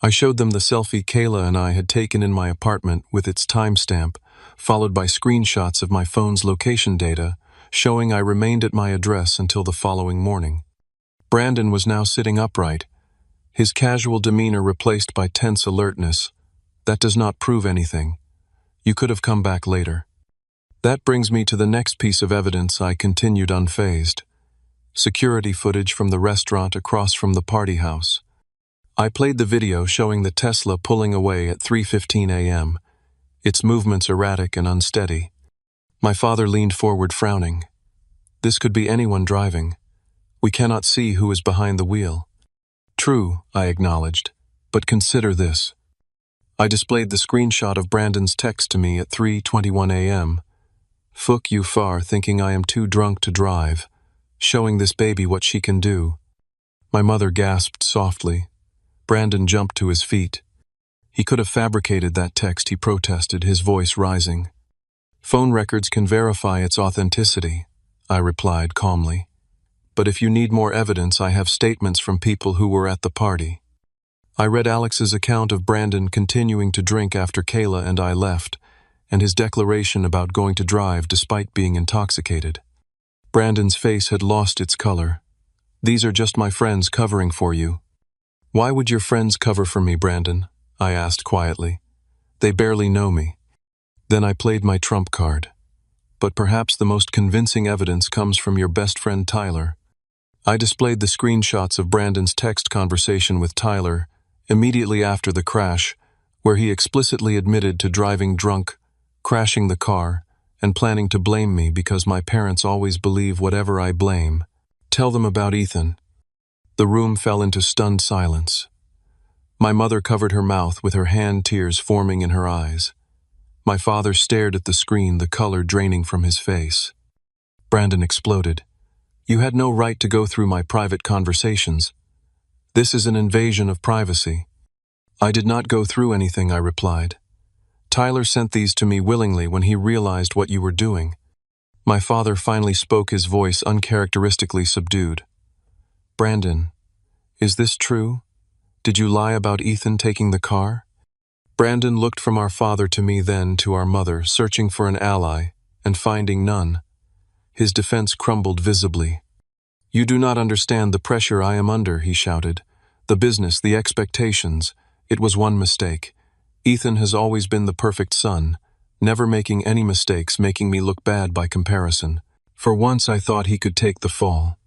I showed them the selfie Kayla and I had taken in my apartment with its timestamp, followed by screenshots of my phone's location data, showing I remained at my address until the following morning. Brandon was now sitting upright, his casual demeanor replaced by tense alertness. That does not prove anything. You could have come back later. That brings me to the next piece of evidence, I continued unfazed. Security footage from the restaurant across from the party house. I played the video showing the Tesla pulling away at 3:15 a.m., its movements erratic and unsteady. My father leaned forward, frowning. This could be anyone driving. We cannot see who is behind the wheel. True, I acknowledged, but consider this. I displayed the screenshot of Brandon's text to me at 3:21 a.m. Fuck you far, thinking I am too drunk to drive, showing this baby what she can do. My mother gasped softly. Brandon jumped to his feet. He could have fabricated that text, he protested, his voice rising. Phone records can verify its authenticity, I replied calmly. But if you need more evidence, I have statements from people who were at the party. I read Alex's account of Brandon continuing to drink after Kayla and I left, and his declaration about going to drive despite being intoxicated. Brandon's face had lost its color. These are just my friends covering for you. Why would your friends cover for me, Brandon? I asked quietly. They barely know me. Then I played my trump card. But perhaps the most convincing evidence comes from your best friend Tyler. I displayed the screenshots of Brandon's text conversation with Tyler immediately after the crash, where he explicitly admitted to driving drunk, crashing the car, and planning to blame me because my parents always believe whatever I blame. Tell them about Ethan. The room fell into stunned silence. My mother covered her mouth with her hand, tears forming in her eyes. My father stared at the screen, the color draining from his face. Brandon exploded. You had no right to go through my private conversations. This is an invasion of privacy. I did not go through anything, I replied. Tyler sent these to me willingly when he realized what you were doing. My father finally spoke, his voice uncharacteristically subdued. Brandon, is this true? Did you lie about Ethan taking the car? Brandon looked from our father to me, then to our mother, searching for an ally and finding none. His defense crumbled visibly. "You do not understand the pressure I am under," he shouted. "The business, the expectations. It was one mistake. Ethan has always been the perfect son, never making any mistakes, making me look bad by comparison. For once I thought he could take the fall."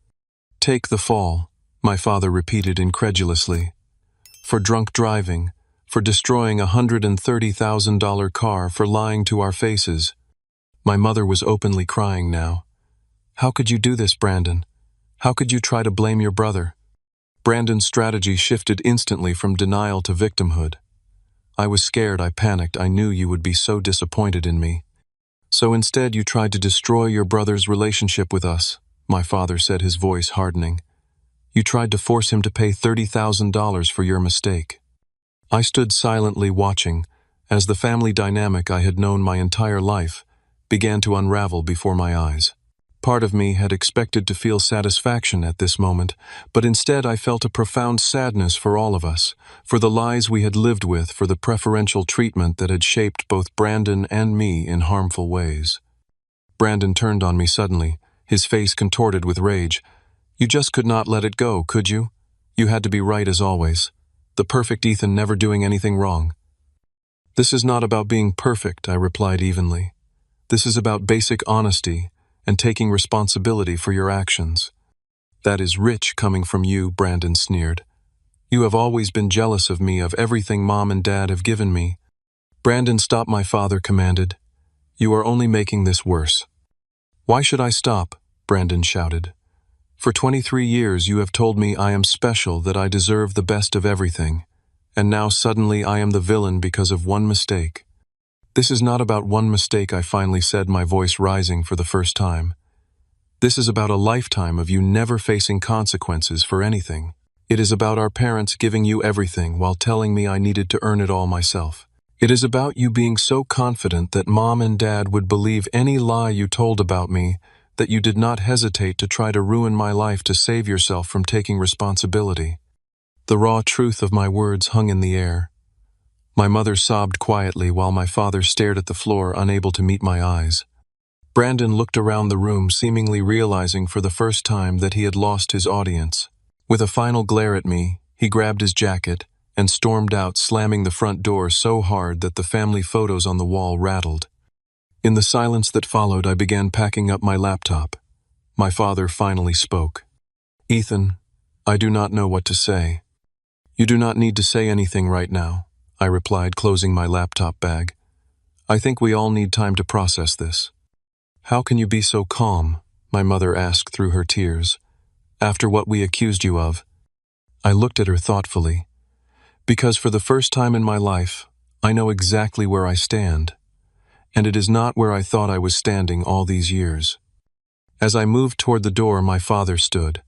"Take the fall," my father repeated incredulously. "For drunk driving, for destroying a $130,000 car, for lying to our faces." My mother was openly crying now. "How could you do this, Brandon? How could you try to blame your brother?" Brandon's strategy shifted instantly from denial to victimhood. "I was scared, I panicked, I knew you would be so disappointed in me. So instead you tried to destroy your brother's relationship with us," my father said, his voice hardening. "You tried to force him to pay $30,000 for your mistake." I stood silently watching as the family dynamic I had known my entire life began to unravel before my eyes. Part of me had expected to feel satisfaction at this moment, but instead I felt a profound sadness for all of us, for the lies we had lived with, for the preferential treatment that had shaped both Brandon and me in harmful ways. Brandon turned on me suddenly, his face contorted with rage. "You just could not let it go, could you? You had to be right as always. The perfect Ethan, never doing anything wrong." "This is not about being perfect," I replied evenly. "This is about basic honesty and taking responsibility for your actions." "That is rich coming from you," Brandon sneered. "You have always been jealous of me, of everything Mom and Dad have given me." "Brandon, stop," my father commanded. "You are only making this worse." "Why should I stop?" Brandon shouted. "For 23 years you have told me I am special, that I deserve the best of everything, and now suddenly I am the villain because of one mistake." "This is not about one mistake," I finally said, my voice rising for the first time. "This is about a lifetime of you never facing consequences for anything. It is about our parents giving you everything while telling me I needed to earn it all myself. It is about you being so confident that Mom and Dad would believe any lie you told about me, that you did not hesitate to try to ruin my life to save yourself from taking responsibility." The raw truth of my words hung in the air. My mother sobbed quietly while my father stared at the floor, unable to meet my eyes. Brandon looked around the room, seemingly realizing for the first time that he had lost his audience. With a final glare at me, he grabbed his jacket and stormed out, slamming the front door so hard that the family photos on the wall rattled. In the silence that followed, I began packing up my laptop. My father finally spoke. "Ethan, I do not know what to say." "You do not need to say anything right now," I replied, closing my laptop bag. "I think we all need time to process this." "How can you be so calm?" my mother asked through her tears. "After what we accused you of?" I looked at her thoughtfully. "Because for the first time in my life, I know exactly where I stand. And it is not where I thought I was standing all these years." As I moved toward the door, my father stood.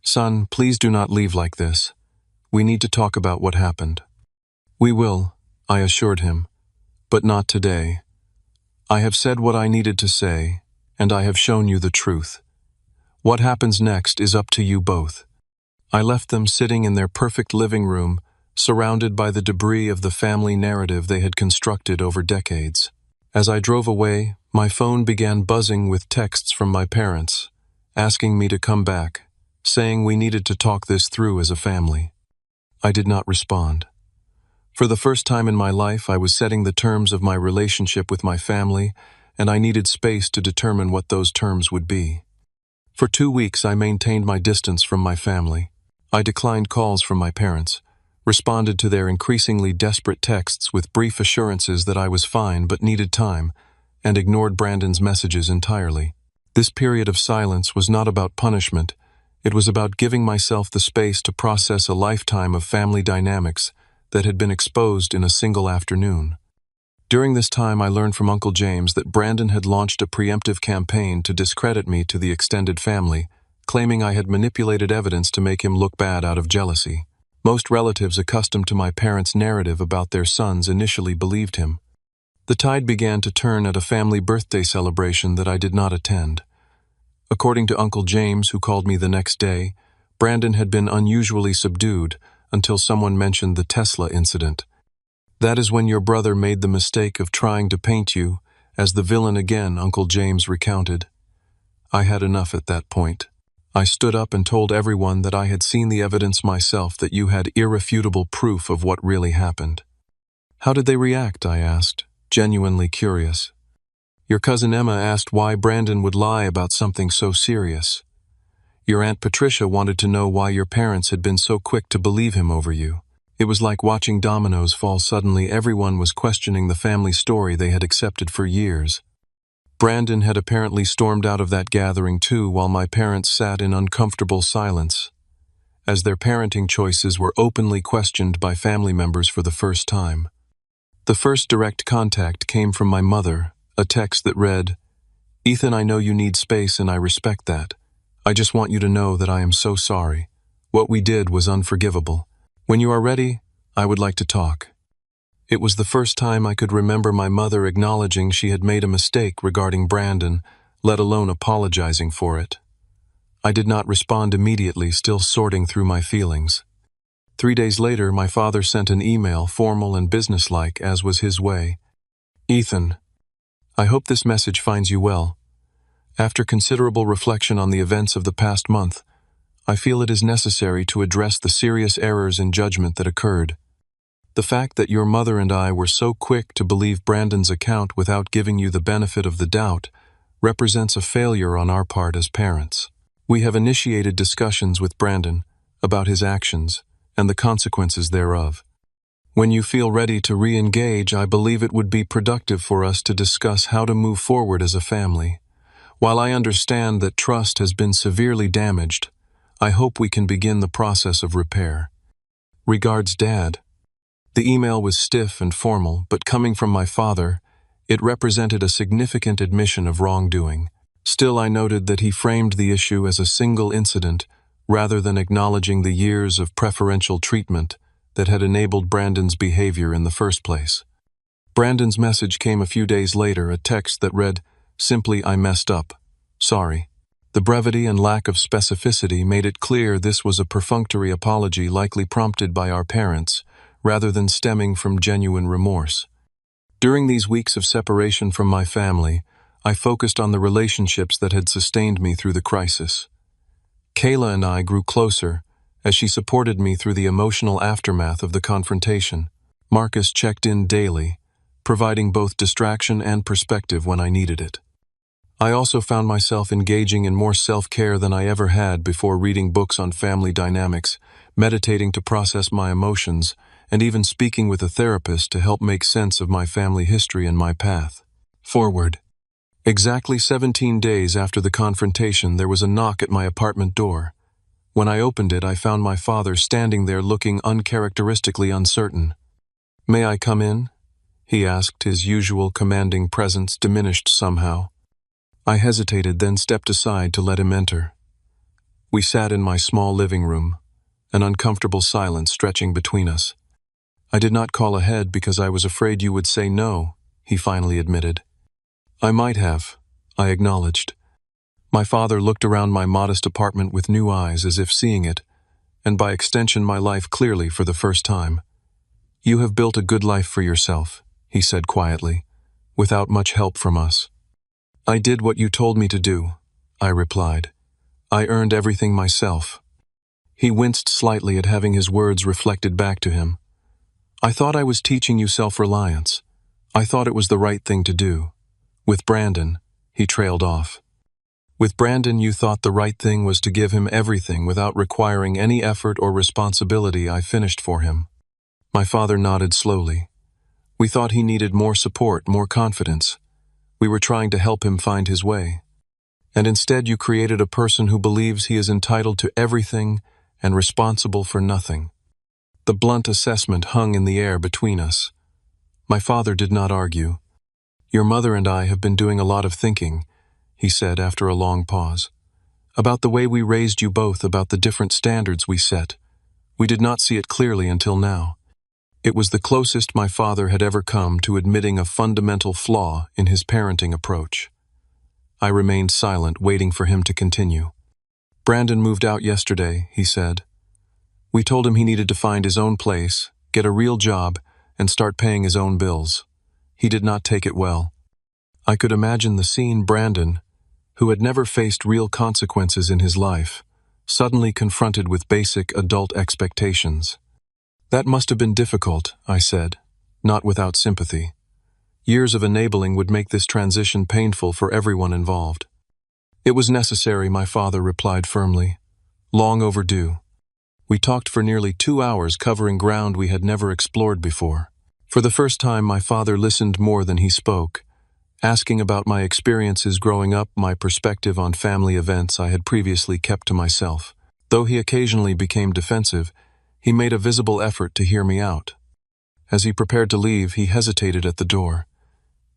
"Son, please do not leave like this. We need to talk about what happened." "We will," I assured him, "but not today. I have said what I needed to say, and I have shown you the truth. What happens next is up to you both." I left them sitting in their perfect living room, surrounded by the debris of the family narrative they had constructed over decades. As I drove away, my phone began buzzing with texts from my parents, asking me to come back, saying we needed to talk this through as a family. I did not respond. For the first time in my life, I was setting the terms of my relationship with my family, and I needed space to determine what those terms would be. For 2 weeks, I maintained my distance from my family. I declined calls from my parents, responded to their increasingly desperate texts with brief assurances that I was fine but needed time, and ignored Brandon's messages entirely. This period of silence was not about punishment. It was about giving myself the space to process a lifetime of family dynamics that had been exposed in a single afternoon. During this time, I learned from Uncle James that Brandon had launched a preemptive campaign to discredit me to the extended family, claiming I had manipulated evidence to make him look bad out of jealousy. Most relatives accustomed to my parents' narrative about their sons initially believed him. The tide began to turn at a family birthday celebration that I did not attend. According to Uncle James, who called me the next day, Brandon had been unusually subdued until someone mentioned the Tesla incident. "That is when your brother made the mistake of trying to paint you as the villain again," Uncle James recounted. I had enough at that point. I stood up and told everyone that I had seen the evidence myself, that you had irrefutable proof of what really happened. How did they react? I asked, genuinely curious. Your cousin Emma asked why Brandon would lie about something so serious. Your Aunt Patricia wanted to know why your parents had been so quick to believe him over you. It was like watching dominoes fall. Suddenly, everyone was questioning the family story they had accepted for years. Brandon had apparently stormed out of that gathering too, while my parents sat in uncomfortable silence, as their parenting choices were openly questioned by family members for the first time. The first direct contact came from my mother, a text that read, "Ethan, I know you need space and I respect that. I just want you to know that I am so sorry. What we did was unforgivable. When you are ready, I would like to talk." It was the first time I could remember my mother acknowledging she had made a mistake regarding Brandon, let alone apologizing for it. I did not respond immediately, still sorting through my feelings. 3 days later, my father sent an email, formal and businesslike, as was his way. "Ethan, I hope this message finds you well. After considerable reflection on the events of the past month, I feel it is necessary to address the serious errors in judgment that occurred. The fact that your mother and I were so quick to believe Brandon's account without giving you the benefit of the doubt represents a failure on our part as parents. We have initiated discussions with Brandon about his actions and the consequences thereof. When you feel ready to re-engage, I believe it would be productive for us to discuss how to move forward as a family. While I understand that trust has been severely damaged, I hope we can begin the process of repair. Regards, Dad." The email was stiff and formal, but coming from my father, it represented a significant admission of wrongdoing. Still, I noted that he framed the issue as a single incident rather than acknowledging the years of preferential treatment that had enabled Brandon's behavior in the first place. Brandon's message came a few days later, a text that read, simply, "I messed up. Sorry." The brevity and lack of specificity made it clear this was a perfunctory apology, likely prompted by our parents, rather than stemming from genuine remorse. During these weeks of separation from my family, I focused on the relationships that had sustained me through the crisis. Kayla and I grew closer as she supported me through the emotional aftermath of the confrontation. Marcus checked in daily, providing both distraction and perspective when I needed it. I also found myself engaging in more self-care than I ever had before, reading books on family dynamics, meditating to process my emotions, and even speaking with a therapist to help make sense of my family history and my path forward. Exactly 17 days after the confrontation, there was a knock at my apartment door. When I opened it, I found my father standing there looking uncharacteristically uncertain. "May I come in?" he asked, his usual commanding presence diminished somehow. I hesitated, then stepped aside to let him enter. We sat in my small living room, an uncomfortable silence stretching between us. "I did not call ahead because I was afraid you would say no," he finally admitted. "I might have," I acknowledged. My father looked around my modest apartment with new eyes, as if seeing it, and by extension my life, clearly for the first time. "You have built a good life for yourself," he said quietly, "without much help from us." "I did what you told me to do," I replied. "I earned everything myself." He winced slightly at having his words reflected back to him. "I thought I was teaching you self-reliance. I thought it was the right thing to do. With Brandon," he trailed off. "With Brandon, you thought the right thing was to give him everything without requiring any effort or responsibility I finished for him." My father nodded slowly. "We thought he needed more support, more confidence. We were trying to help him find his way. And instead you created a person who believes he is entitled to everything and responsible for nothing." The blunt assessment hung in the air between us. My father did not argue. "Your mother and I have been doing a lot of thinking," he said after a long pause, "about the way we raised you both, about the different standards we set. We did not see it clearly until now." It was the closest my father had ever come to admitting a fundamental flaw in his parenting approach. I remained silent, waiting for him to continue. "Brandon moved out yesterday," he said. "We told him he needed to find his own place, get a real job, and start paying his own bills. He did not take it well. I could imagine the scene. Brandon, who had never faced real consequences in his life, suddenly confronted with basic adult expectations. "That must have been difficult," I said, not without sympathy. Years of enabling would make this transition painful for everyone involved. "It was necessary," my father replied firmly. "Long overdue." We talked for nearly 2 hours, covering ground we had never explored before. For the first time, my father listened more than he spoke, asking about my experiences growing up, my perspective on family events I had previously kept to myself. Though he occasionally became defensive, he made a visible effort to hear me out. As he prepared to leave, he hesitated at the door.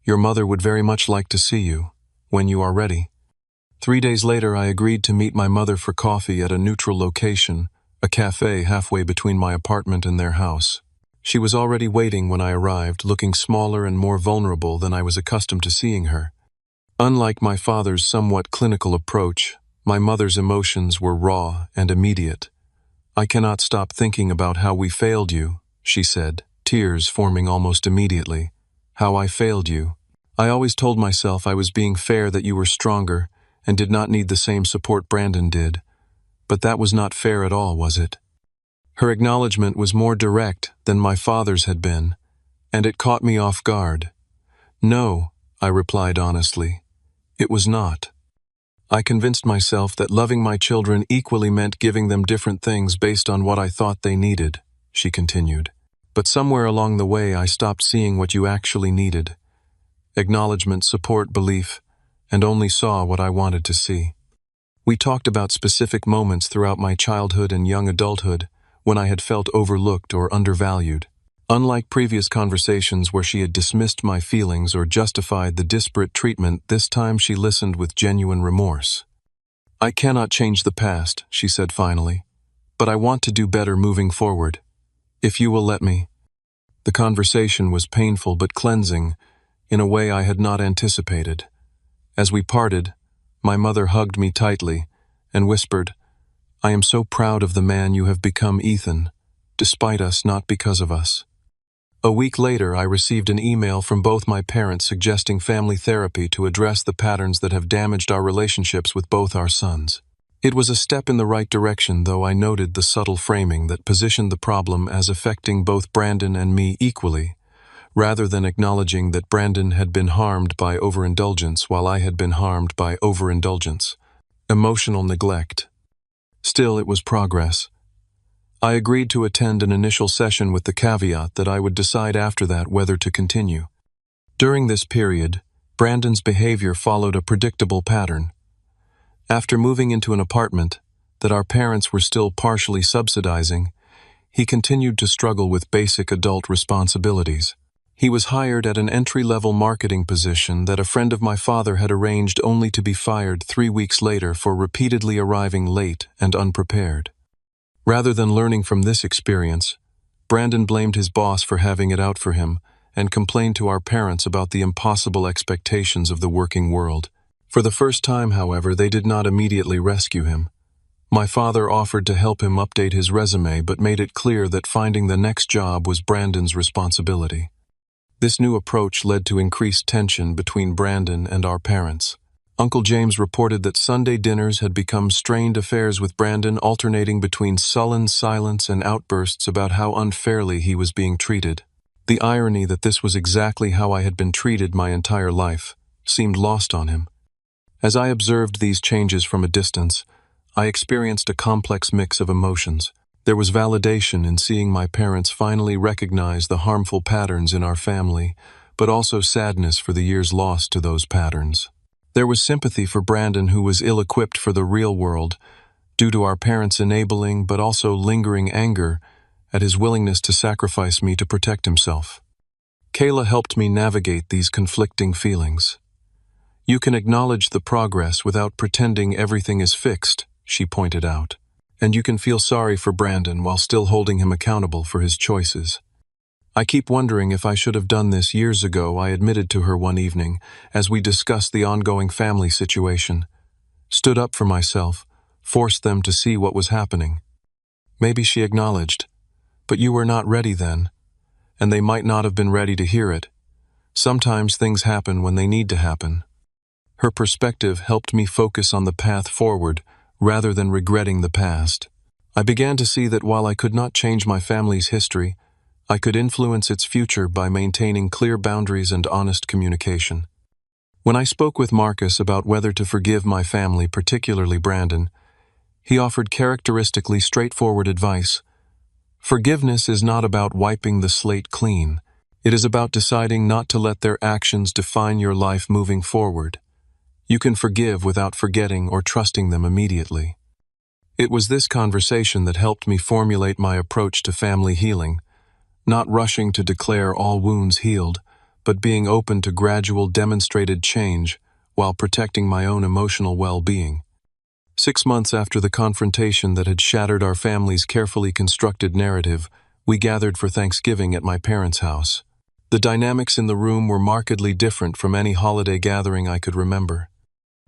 "Your mother would very much like to see you, when you are ready." 3 days later, I agreed to meet my mother for coffee at a neutral location, a cafe halfway between my apartment and their house. She was already waiting when I arrived, looking smaller and more vulnerable than I was accustomed to seeing her. Unlike my father's somewhat clinical approach, my mother's emotions were raw and immediate. "I cannot stop thinking about how we failed you," she said, tears forming almost immediately. "How I failed you. I always told myself I was being fair, that you were stronger and did not need the same support Brandon did. But that was not fair at all, was it?" Her acknowledgement was more direct than my father's had been, and it caught me off guard. "No," I replied honestly, "it was not. I convinced myself that loving my children equally meant giving them different things based on what I thought they needed," she continued. "But somewhere along the way I stopped seeing what you actually needed. Acknowledgement, support, belief, and only saw what I wanted to see." We talked about specific moments throughout my childhood and young adulthood when I had felt overlooked or undervalued. Unlike previous conversations where she had dismissed my feelings or justified the disparate treatment, this time she listened with genuine remorse. "I cannot change the past," she said finally, "but I want to do better moving forward. If you will let me." The conversation was painful but cleansing in a way I had not anticipated. As we parted, my mother hugged me tightly and whispered, "I am so proud of the man you have become, Ethan, despite us, not because of us." A week later, I received an email from both my parents suggesting family therapy to address the patterns that have damaged our relationships with both our sons. It was a step in the right direction, though I noted the subtle framing that positioned the problem as affecting both Brandon and me equally, rather than acknowledging that Brandon had been harmed by overindulgence while I had been harmed by overindulgence. Emotional neglect. Still, it was progress. I agreed to attend an initial session with the caveat that I would decide after that whether to continue. During this period, Brandon's behavior followed a predictable pattern. After moving into an apartment that our parents were still partially subsidizing, he continued to struggle with basic adult responsibilities. He was hired at an entry-level marketing position that a friend of my father had arranged, only to be fired 3 weeks later for repeatedly arriving late and unprepared. Rather than learning from this experience, Brandon blamed his boss for having it out for him and complained to our parents about the impossible expectations of the working world. For the first time, however, they did not immediately rescue him. My father offered to help him update his resume, but made it clear that finding the next job was Brandon's responsibility. This new approach led to increased tension between Brandon and our parents. Uncle James reported that Sunday dinners had become strained affairs with Brandon, alternating between sullen silence and outbursts about how unfairly he was being treated. The irony that this was exactly how I had been treated my entire life seemed lost on him. As I observed these changes from a distance, I experienced a complex mix of emotions. There was validation in seeing my parents finally recognize the harmful patterns in our family, but also sadness for the years lost to those patterns. There was sympathy for Brandon, who was ill-equipped for the real world due to our parents' enabling but also lingering anger at his willingness to sacrifice me to protect himself. Kayla helped me navigate these conflicting feelings. "You can acknowledge the progress without pretending everything is fixed," she pointed out. "And you can feel sorry for Brandon while still holding him accountable for his choices. I keep wondering if I should have done this years ago," I admitted to her one evening as we discussed the ongoing family situation. "Stood up for myself, forced them to see what was happening." Maybe she acknowledged, "But you were not ready then, and they might not have been ready to hear it. Sometimes things happen when they need to happen." Her perspective helped me focus on the path forward rather than regretting the past. I began to see that while I could not change my family's history, I could influence its future by maintaining clear boundaries and honest communication. When I spoke with Marcus about whether to forgive my family, particularly Brandon, he offered characteristically straightforward advice. Forgiveness is not about wiping the slate clean. It is about deciding not to let their actions define your life moving forward. You can forgive without forgetting or trusting them immediately. It was this conversation that helped me formulate my approach to family healing, not rushing to declare all wounds healed, but being open to gradual demonstrated change while protecting my own emotional well-being. 6 months after the confrontation that had shattered our family's carefully constructed narrative, we gathered for Thanksgiving at my parents' house. The dynamics in the room were markedly different from any holiday gathering I could remember.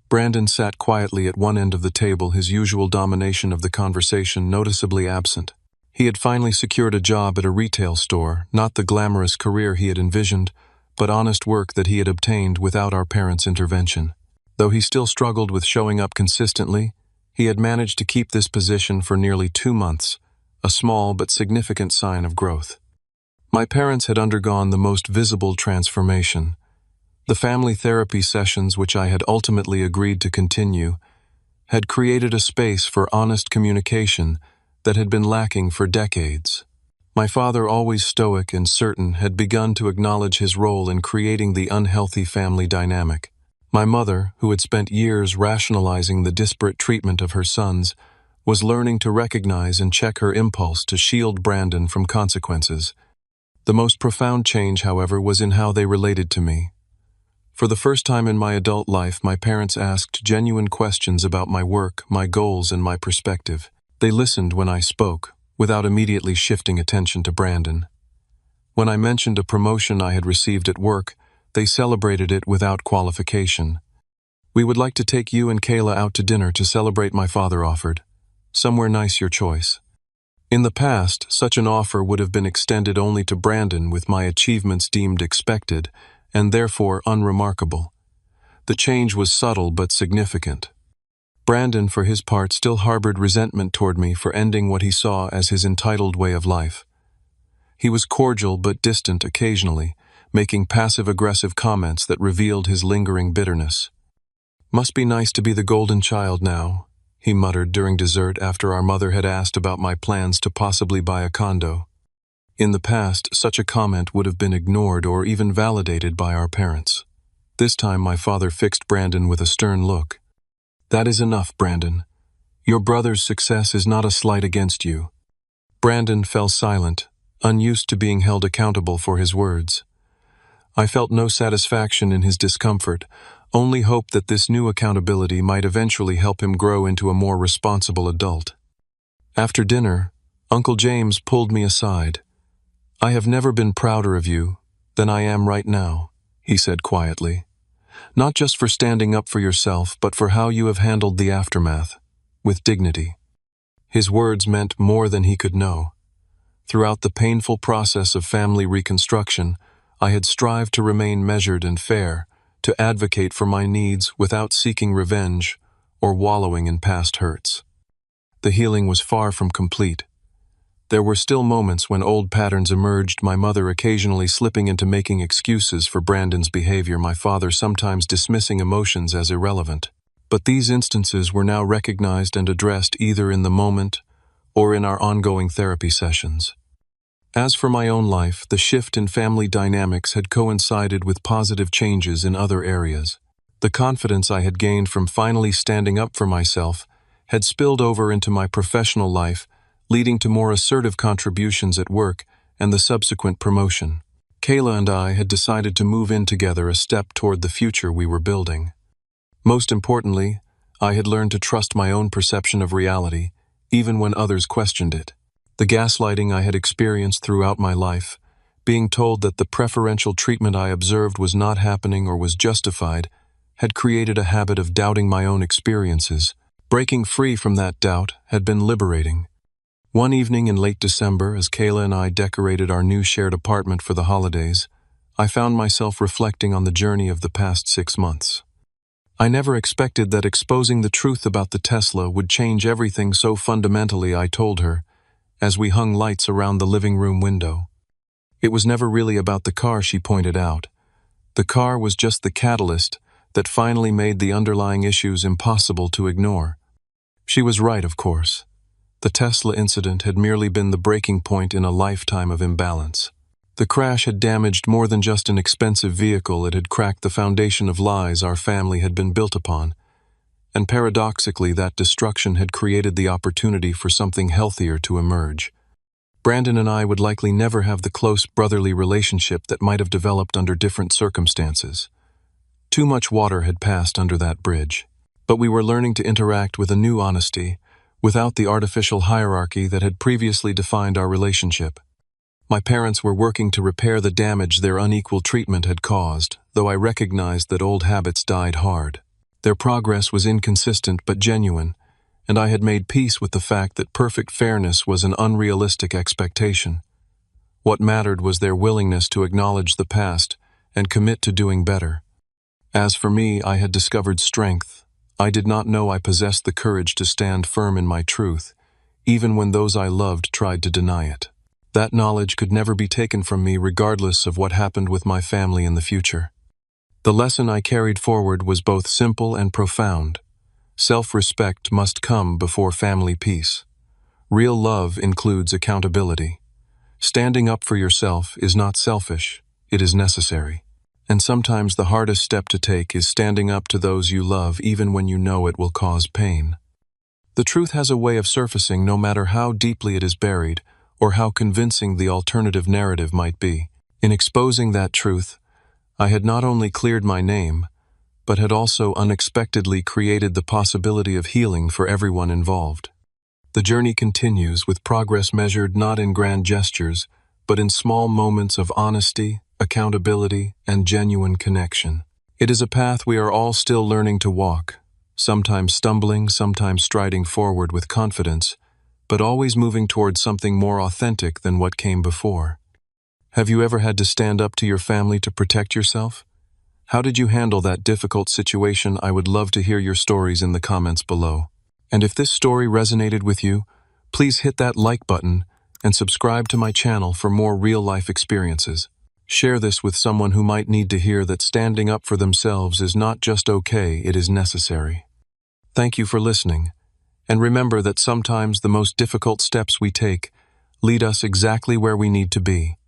Brandon sat quietly at one end of the table, his usual domination of the conversation noticeably absent. He had finally secured a job at a retail store, not the glamorous career he had envisioned, but honest work that he had obtained without our parents' intervention. Though he still struggled with showing up consistently, he had managed to keep this position for nearly 2 months, a small but significant sign of growth. My parents had undergone the most visible transformation. The family therapy sessions, which I had ultimately agreed to continue, had created a space for honest communication that had been lacking for decades. My father, always stoic and certain, had begun to acknowledge his role in creating the unhealthy family dynamic. My mother, who had spent years rationalizing the disparate treatment of her sons, was learning to recognize and check her impulse to shield Brandon from consequences. The most profound change, however, was in how they related to me. For the first time in my adult life, my parents asked genuine questions about my work, my goals, and my perspective. They listened when I spoke, without immediately shifting attention to Brandon. When I mentioned a promotion I had received at work, they celebrated it without qualification. "We would like to take you and Kayla out to dinner to celebrate," my father offered. "Somewhere nice, your choice." In the past, such an offer would have been extended only to Brandon, with my achievements deemed expected, and therefore unremarkable. The change was subtle but significant. Brandon, for his part, still harbored resentment toward me for ending what he saw as his entitled way of life. He was cordial but distant occasionally, making passive-aggressive comments that revealed his lingering bitterness. "Must be nice to be the golden child now," he muttered during dessert after our mother had asked about my plans to possibly buy a condo. In the past, such a comment would have been ignored or even validated by our parents. This time my father fixed Brandon with a stern look. "That is enough, Brandon. Your brother's success is not a slight against you." Brandon fell silent, unused to being held accountable for his words. I felt no satisfaction in his discomfort, only hope that this new accountability might eventually help him grow into a more responsible adult. After dinner, Uncle James pulled me aside. "I have never been prouder of you than I am right now," he said quietly. "Not just for standing up for yourself, but for how you have handled the aftermath, with dignity." His words meant more than he could know. Throughout the painful process of family reconstruction, I had strived to remain measured and fair, to advocate for my needs without seeking revenge or wallowing in past hurts. The healing was far from complete. There were still moments when old patterns emerged, my mother occasionally slipping into making excuses for Brandon's behavior, my father sometimes dismissing emotions as irrelevant. But these instances were now recognized and addressed either in the moment or in our ongoing therapy sessions. As for my own life, the shift in family dynamics had coincided with positive changes in other areas. The confidence I had gained from finally standing up for myself had spilled over into my professional life, leading to more assertive contributions at work and the subsequent promotion. Kayla and I had decided to move in together, a step toward the future we were building. Most importantly, I had learned to trust my own perception of reality, even when others questioned it. The gaslighting I had experienced throughout my life, being told that the preferential treatment I observed was not happening or was justified, had created a habit of doubting my own experiences. Breaking free from that doubt had been liberating. One evening in late December, as Kayla and I decorated our new shared apartment for the holidays, I found myself reflecting on the journey of the past 6 months. I never expected that exposing the truth about the Tesla would change everything so fundamentally, I told her, as we hung lights around the living room window. It was never really about the car, she pointed out. The car was just the catalyst that finally made the underlying issues impossible to ignore. She was right, of course. The Tesla incident had merely been the breaking point in a lifetime of imbalance. The crash had damaged more than just an expensive vehicle, it had cracked the foundation of lies our family had been built upon. And paradoxically, that destruction had created the opportunity for something healthier to emerge. Brandon and I would likely never have the close brotherly relationship that might have developed under different circumstances. Too much water had passed under that bridge. But we were learning to interact with a new honesty, without the artificial hierarchy that had previously defined our relationship. My parents were working to repair the damage their unequal treatment had caused, though I recognized that old habits died hard. Their progress was inconsistent but genuine, and I had made peace with the fact that perfect fairness was an unrealistic expectation. What mattered was their willingness to acknowledge the past and commit to doing better. As for me, I had discovered strength. I did not know I possessed the courage to stand firm in my truth, even when those I loved tried to deny it. That knowledge could never be taken from me regardless of what happened with my family in the future. The lesson I carried forward was both simple and profound. Self-respect must come before family peace. Real love includes accountability. Standing up for yourself is not selfish, it is necessary. And sometimes the hardest step to take is standing up to those you love even when you know it will cause pain. The truth has a way of surfacing no matter how deeply it is buried or how convincing the alternative narrative might be. In exposing that truth, I had not only cleared my name, but had also unexpectedly created the possibility of healing for everyone involved. The journey continues, with progress measured not in grand gestures, but in small moments of honesty, accountability, and genuine connection. It is a path we are all still learning to walk, sometimes stumbling, sometimes striding forward with confidence, but always moving towards something more authentic than what came before. Have you ever had to stand up to your family to protect yourself? How did you handle that difficult situation? I would love to hear your stories in the comments below. And if this story resonated with you, please hit that like button and subscribe to my channel for more real-life experiences. Share this with someone who might need to hear that standing up for themselves is not just okay, it is necessary. Thank you for listening, and remember that sometimes the most difficult steps we take lead us exactly where we need to be.